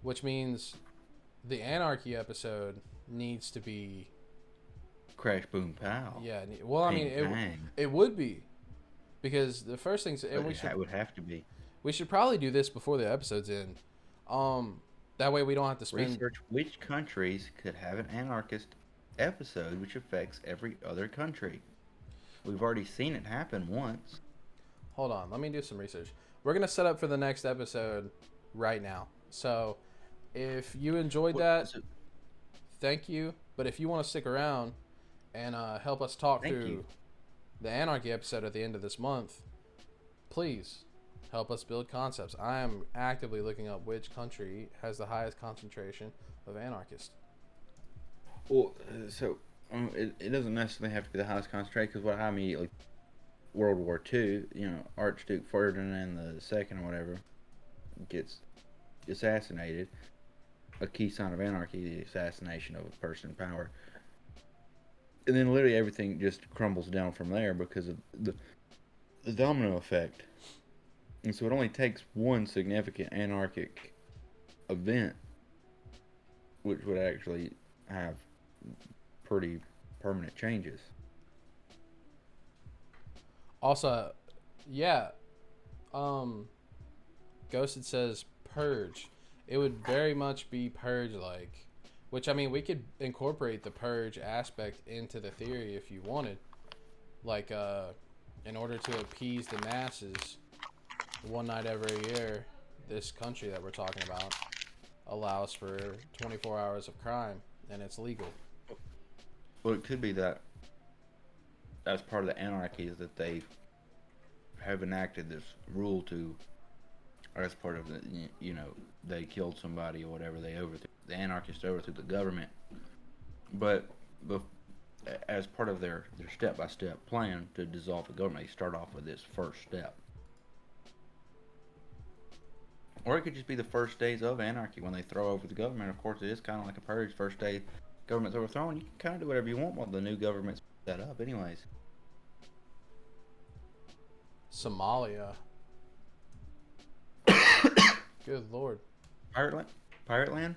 Which means the anarchy episode needs to be... Crash, boom, pow. Yeah, well, I mean, it would be. Because the first thing... It would have to be. We should probably do this before the episode's end. That way we don't have to spend... Research which countries could have an anarchist episode which affects every other country. We've already seen it happen once. Hold on, let me do some research. We're going to set up for the next episode right now. So, if you enjoyed that, thank you. But if you want to stick around and help us talk through the anarchy episode at the end of this month, please help us build concepts. I am actively looking up which country has the highest concentration of anarchists. Well, so it doesn't necessarily have to be the highest concentration, because what I immediately... World War II, Archduke Ferdinand II or whatever gets assassinated. A key sign of anarchy, the assassination of a person in power. And then literally everything just crumbles down from there because of the domino effect. And so it only takes one significant anarchic event, which would actually have pretty permanent changes. Also, yeah, Ghosted says Purge. It would very much be Purge-like, which, I mean, we could incorporate the Purge aspect into the theory if you wanted. Like, in order to appease the masses, one night every year, this country that we're talking about allows for 24 hours of crime, and it's legal. Well, it could be that that's part of the anarchy is that they have enacted this rule to, or that's part of the, they killed somebody or whatever. The anarchists overthrew the government, but as part of their step-by-step plan to dissolve the government, they start off with this first step. Or it could just be the first days of anarchy when they throw over the government. Of course, it is kind of like a purge. First day government's overthrown, you can kind of do whatever you want while the new government's set up anyways. Somalia. Good lord. Pirate land?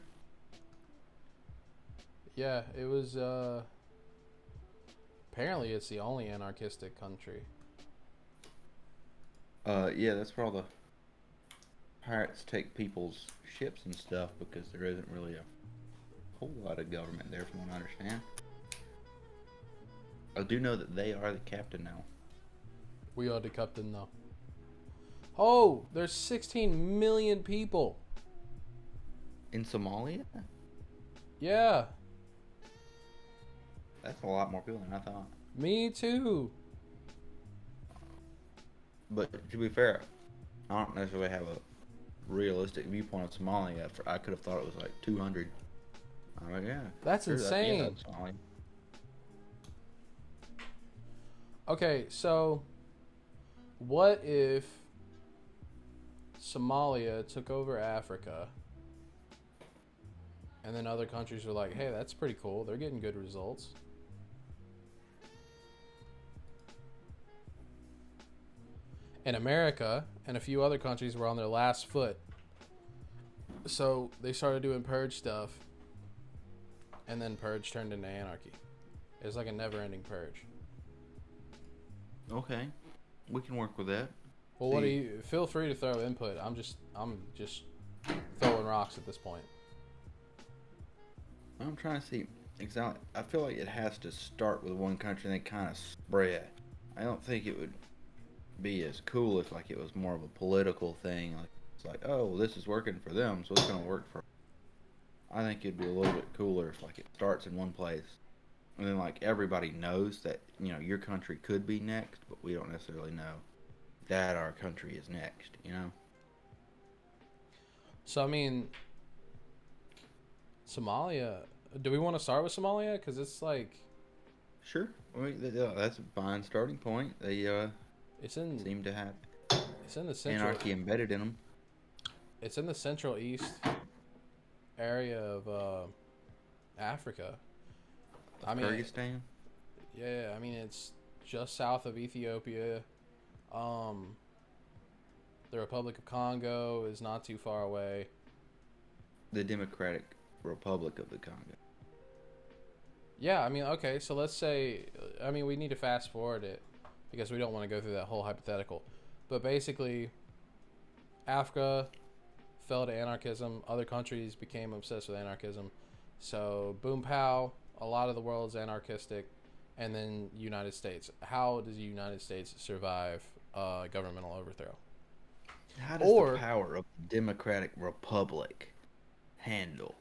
Yeah, it was, apparently it's the only anarchistic country. Yeah, that's where all the pirates take people's ships and stuff because there isn't really a whole lot of government there from what I understand. I do know that they are the captain now. We are the captain now. Oh, there's 16 million people. In Somalia? Yeah. That's a lot more people than I thought. Me too. But to be fair, I don't necessarily have a realistic viewpoint of Somalia. I could have thought it was like 200. I'm like, yeah. That's insane. That's Somalia. Okay, so what if Somalia took over Africa and then other countries were like, hey, that's pretty cool. They're getting good results. And America and a few other countries were on their last foot. So they started doing purge stuff. And then purge turned into anarchy. It's like a never-ending purge. Okay. We can work with that. Well, what do you... Feel free to throw input. I'm just throwing rocks at this point. I'm trying to see exactly. I feel like it has to start with one country and then kind of spread. I don't think it would be as cool if like it was more of a political thing. Like it's like, oh, this is working for them, so it's gonna work for. I think it'd be a little bit cooler if like it starts in one place, and then like everybody knows that your country could be next, but we don't necessarily know that our country is next. So I mean, Somalia. Do we want to start with Somalia? Because it's like. Sure. That's a fine starting point. They seem to have it's in the central, anarchy embedded in them. It's in the Central East area of Africa. I mean, Kyrgyzstan? Yeah, I mean it's just south of Ethiopia. The Republic of Congo is not too far away. The Democratic Republic of the Congo. Yeah, I mean, okay, so let's say, I mean, we need to fast forward it because we don't want to go through that whole hypothetical. But basically, Africa fell to anarchism. Other countries became obsessed with anarchism. So, boom, pow, a lot of the world's anarchistic. And then United States. How does the United States survive governmental overthrow? How does the power of the Democratic Republic handle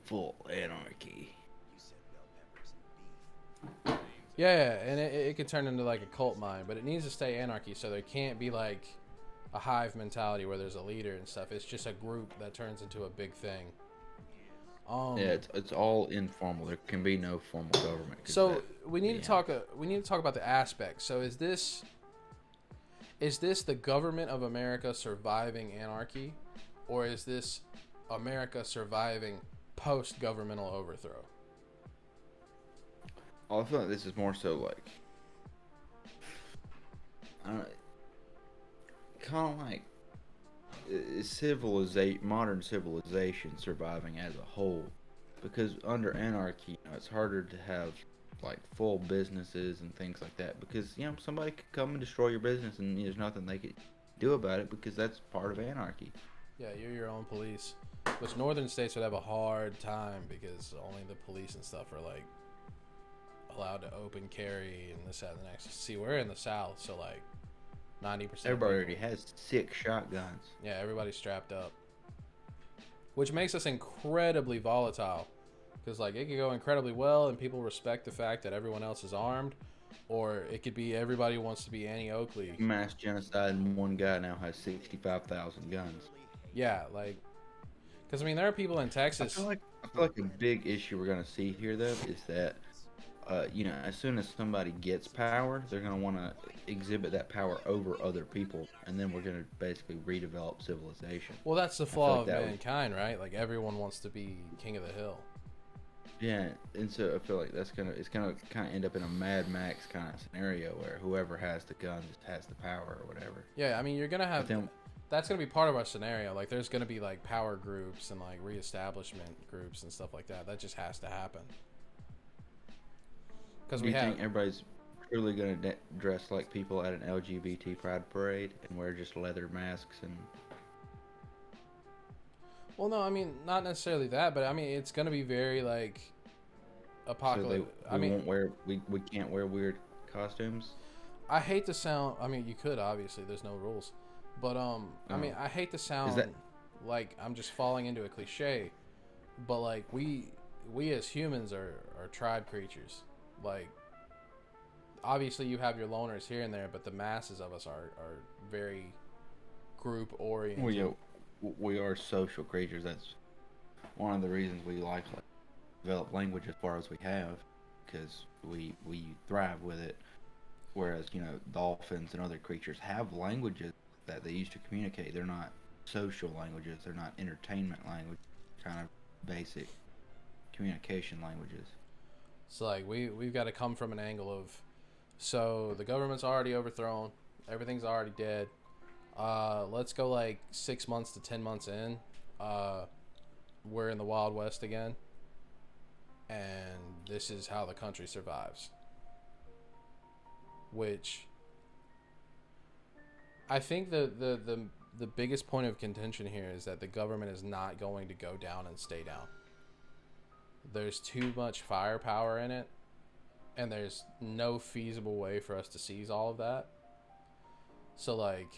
full anarchy? Yeah, and it could turn into like a cult mind, but it needs to stay anarchy, so there can't be like a hive mentality where there's a leader and stuff. It's just a group that turns into a big thing. Yeah, it's all informal. There can be no formal government. So we need to talk about the aspects. So is this the government of America surviving anarchy, or is this America surviving post-governmental overthrow? I feel like this is more so like, kind of like modern civilization surviving as a whole, because under anarchy, it's harder to have like full businesses and things like that, because somebody could come and destroy your business and there's nothing they could do about it, because that's part of anarchy. Yeah, you're your own police, which northern states would have a hard time because only the police and stuff are like allowed to open carry and this, that, and the next. See, we're in the South, so like 90%. Everybody already has 6 shotguns. Yeah, everybody's strapped up. Which makes us incredibly volatile. Because, like, it could go incredibly well and people respect the fact that everyone else is armed. Or it could be everybody wants to be Annie Oakley. Mass genocide and one guy now has 65,000 guns. Yeah, like... Because, I mean, there are people in Texas... I feel like a big issue we're going to see here, though, is that, as soon as somebody gets power, they're going to want to exhibit that power over other people, and then we're going to basically redevelop civilization. Well, that's the flaw of mankind, right? Like, everyone wants to be king of the hill. Yeah, and so I feel like it's gonna kind of end up in a Mad Max kind of scenario where whoever has the gun just has the power or whatever. Yeah, I mean, you're gonna have... That's going to be part of our scenario. Like, there's going to be, like, power groups and, like, reestablishment groups and stuff like that. That just has to happen. Because we think everybody's truly going to dress like people at an LGBT pride parade and wear just leather masks and... Well, no, I mean, not necessarily that, but, I mean, it's going to be very, like, apocalyptic. So we can't wear weird costumes? I hate to sound... I mean, you could, obviously. There's no rules. But, I mean, I hate to sound like I'm just falling into a cliche, but, like, we as humans are tribe creatures. Like, obviously you have your loners here and there, but the masses of us are very group-oriented. Well, yeah, we are social creatures. That's one of the reasons we like develop language as far as we have, because we thrive with it, whereas, dolphins and other creatures have languages that they use to communicate. They're not social languages. They're not entertainment language. Kind of basic communication languages. So, like, we've got to come from an angle of, so the government's already overthrown. Everything's already dead. Let's go, like, 6 months to 10 months in. We're in the Wild West again. And this is how the country survives. Which... I think the biggest point of contention here is that the government is not going to go down and stay down. There's too much firepower in it, and there's no feasible way for us to seize all of that. So, like,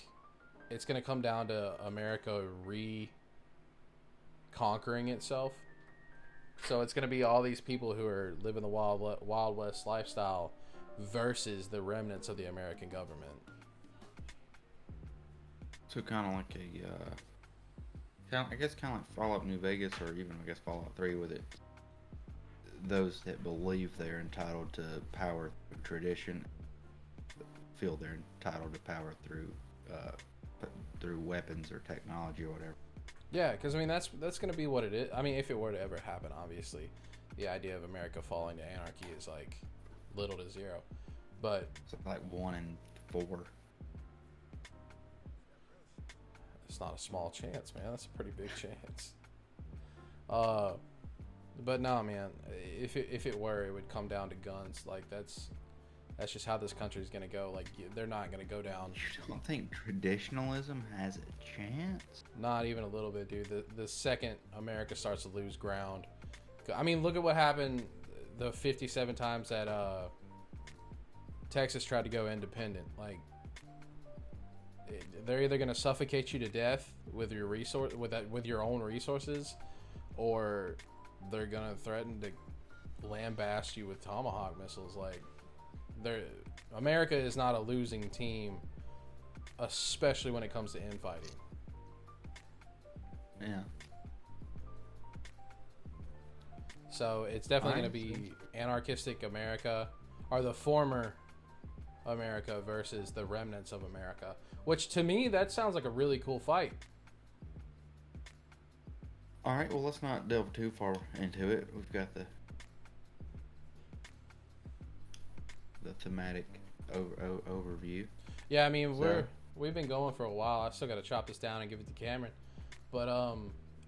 it's going to come down to America reconquering itself. So it's going to be all these people who are living the Wild West lifestyle versus the remnants of the American government. So kind of like I guess kind of like Fallout New Vegas, or even I guess Fallout 3 with it. Those that believe they're entitled to power through tradition feel they're entitled to power through weapons or technology or whatever. Yeah, because I mean that's going to be what it is. I mean, if it were to ever happen, obviously, the idea of America falling to anarchy is like little to zero. But it's like 1 in 4. It's not a small chance, man. That's a pretty big chance. But no, man. If it were, it would come down to guns. Like that's just how this country is gonna go. Like they're not gonna go down. You don't think traditionalism has a chance? Not even a little bit, dude. The second America starts to lose ground, I mean, look at what happened the 57 times that Texas tried to go independent. Like. They're either gonna suffocate you to death with your with your own resources, or they're gonna threaten to lambast you with Tomahawk missiles. Like, America is not a losing team, especially when it comes to infighting. Yeah. So it's definitely gonna be anarchistic America, or the former America versus the remnants of America. Which, to me, that sounds like a really cool fight. All right, well, let's not delve too far into it. We've got the thematic overview. Yeah, I mean, we've been going for a while. I still got to chop this down and give it to Cameron. But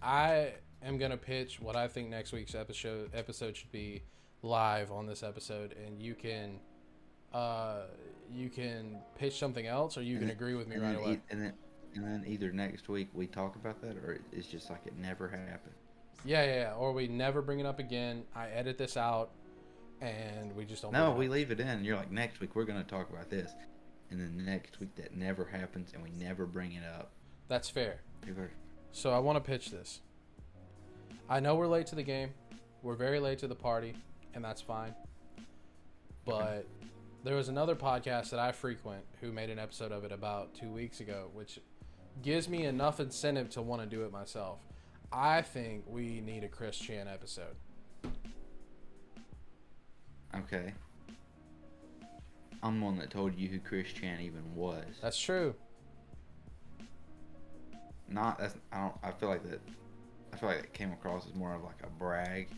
I am going to pitch what I think next week's episode should be live on this episode, and you can pitch something else, or you can agree with me right away. And then either next week we talk about that, or it's just like it never happened. Yeah. Or we never bring it up again. I edit this out, and we just don't. No, we leave it in. You're like, next week we're going to talk about this, and then the next week that never happens, and we never bring it up. That's fair. So I want to pitch this. I know we're late to the game. We're very late to the party, and that's fine. But there was another podcast that I frequent who made an episode of it about 2 weeks ago, which gives me enough incentive to want to do it myself. I think we need a Chris Chan episode. Okay. I'm the one that told you who Chris Chan even was. That's true. I feel like it came across as more of like a brag,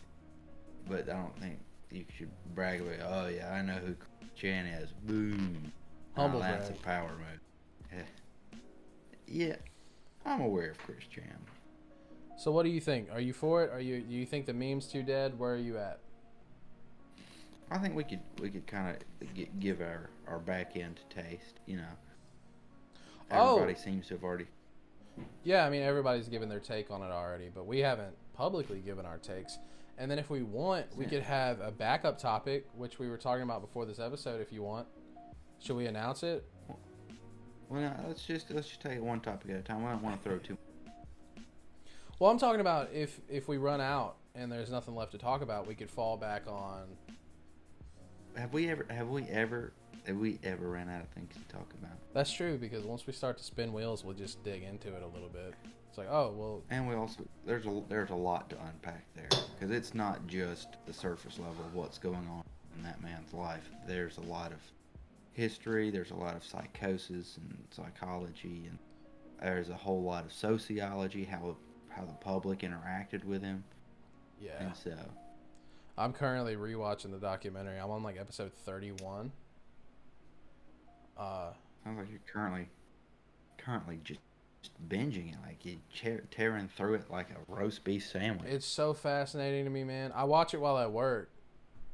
but I don't think you should brag about, oh yeah, I know who Chris Chan is. Boom. Humble brag. That's a power move. Yeah. I'm aware of Chris Chan. So what do you think? Are you for it? Do you think the meme's too dead? Where are you at? I think we could kind of give our back end taste, you know. Everybody seems to have already. Yeah, I mean, everybody's given their take on it already, but we haven't publicly given our takes. And then if we want, we could have a backup topic, which we were talking about before this episode, if you want. Should we announce it? Well, no, let's just take it one topic at a time. I don't want to throw too. Well, I'm talking about if we run out and there's nothing left to talk about, we could fall back on. Have we ever ran out of things to talk about? That's true, because once we start to spin wheels, we'll just dig into it a little bit. It's like, oh well. And we also there's a lot to unpack there, because it's not just the surface level of what's going on in that man's life. There's a lot of history. There's a lot of psychosis and psychology, and there's a whole lot of sociology, how the public interacted with him. Yeah. And so I'm currently rewatching the documentary. I'm on like episode 31. Sounds like you're currently just binging it, like you're tearing through it like a roast beef sandwich. It's so fascinating to me, man. I watch it while I work,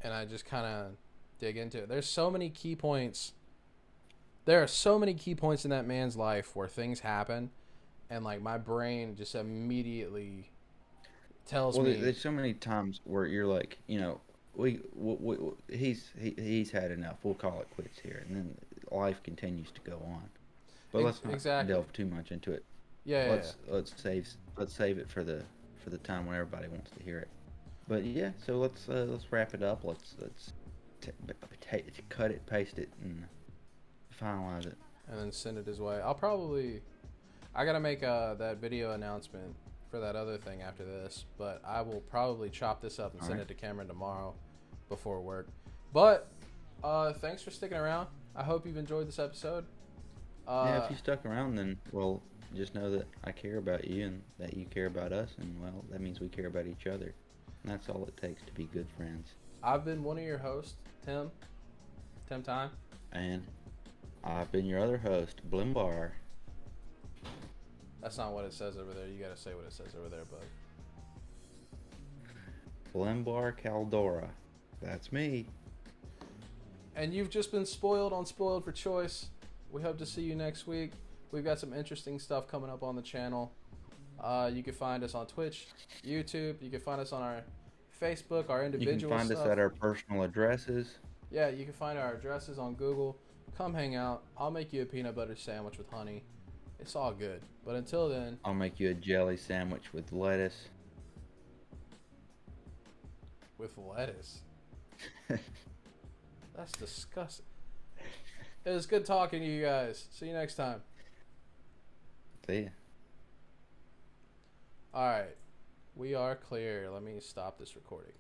and I just kind of dig into it. There's so many key points. There are so many key points in that man's life where things happen, and like my brain just immediately tells me. There's so many times where you're like, you know, he's had enough. We'll call it quits here, and then life continues to go on. But let's not delve too much into it. Yeah. Let's save it for the time when everybody wants to hear it. But yeah, so let's wrap it up. Let's cut it, paste it, and finalize it, and then send it his way. I gotta make that video announcement for that other thing after this, but I will probably chop this up and send it to Cameron tomorrow before work. But thanks for sticking around. I hope you've enjoyed this episode. Yeah, if you stuck around, then well, just know that I care about you and that you care about us, and well, that means we care about each other. And that's all it takes to be good friends. I've been one of your hosts, Tim Time. And I've been your other host, Blimbar. That's not what it says over there. You gotta say what it says over there, bud. Blimbar Caldora. That's me. And you've just been spoiled on Spoiled for Choice. We hope to see you next week. We've got some interesting stuff coming up on the channel. You can find us on Twitch, YouTube. You can find us on our Facebook, our individual stuff. You can find us at our personal addresses. Yeah, you can find our addresses on Google. Come hang out. I'll make you a peanut butter sandwich with honey. It's all good. But until then... I'll make you a jelly sandwich with lettuce. With lettuce? That's disgusting. It was good talking to you guys. See you next time. See ya. Alright. We are clear. Let me stop this recording.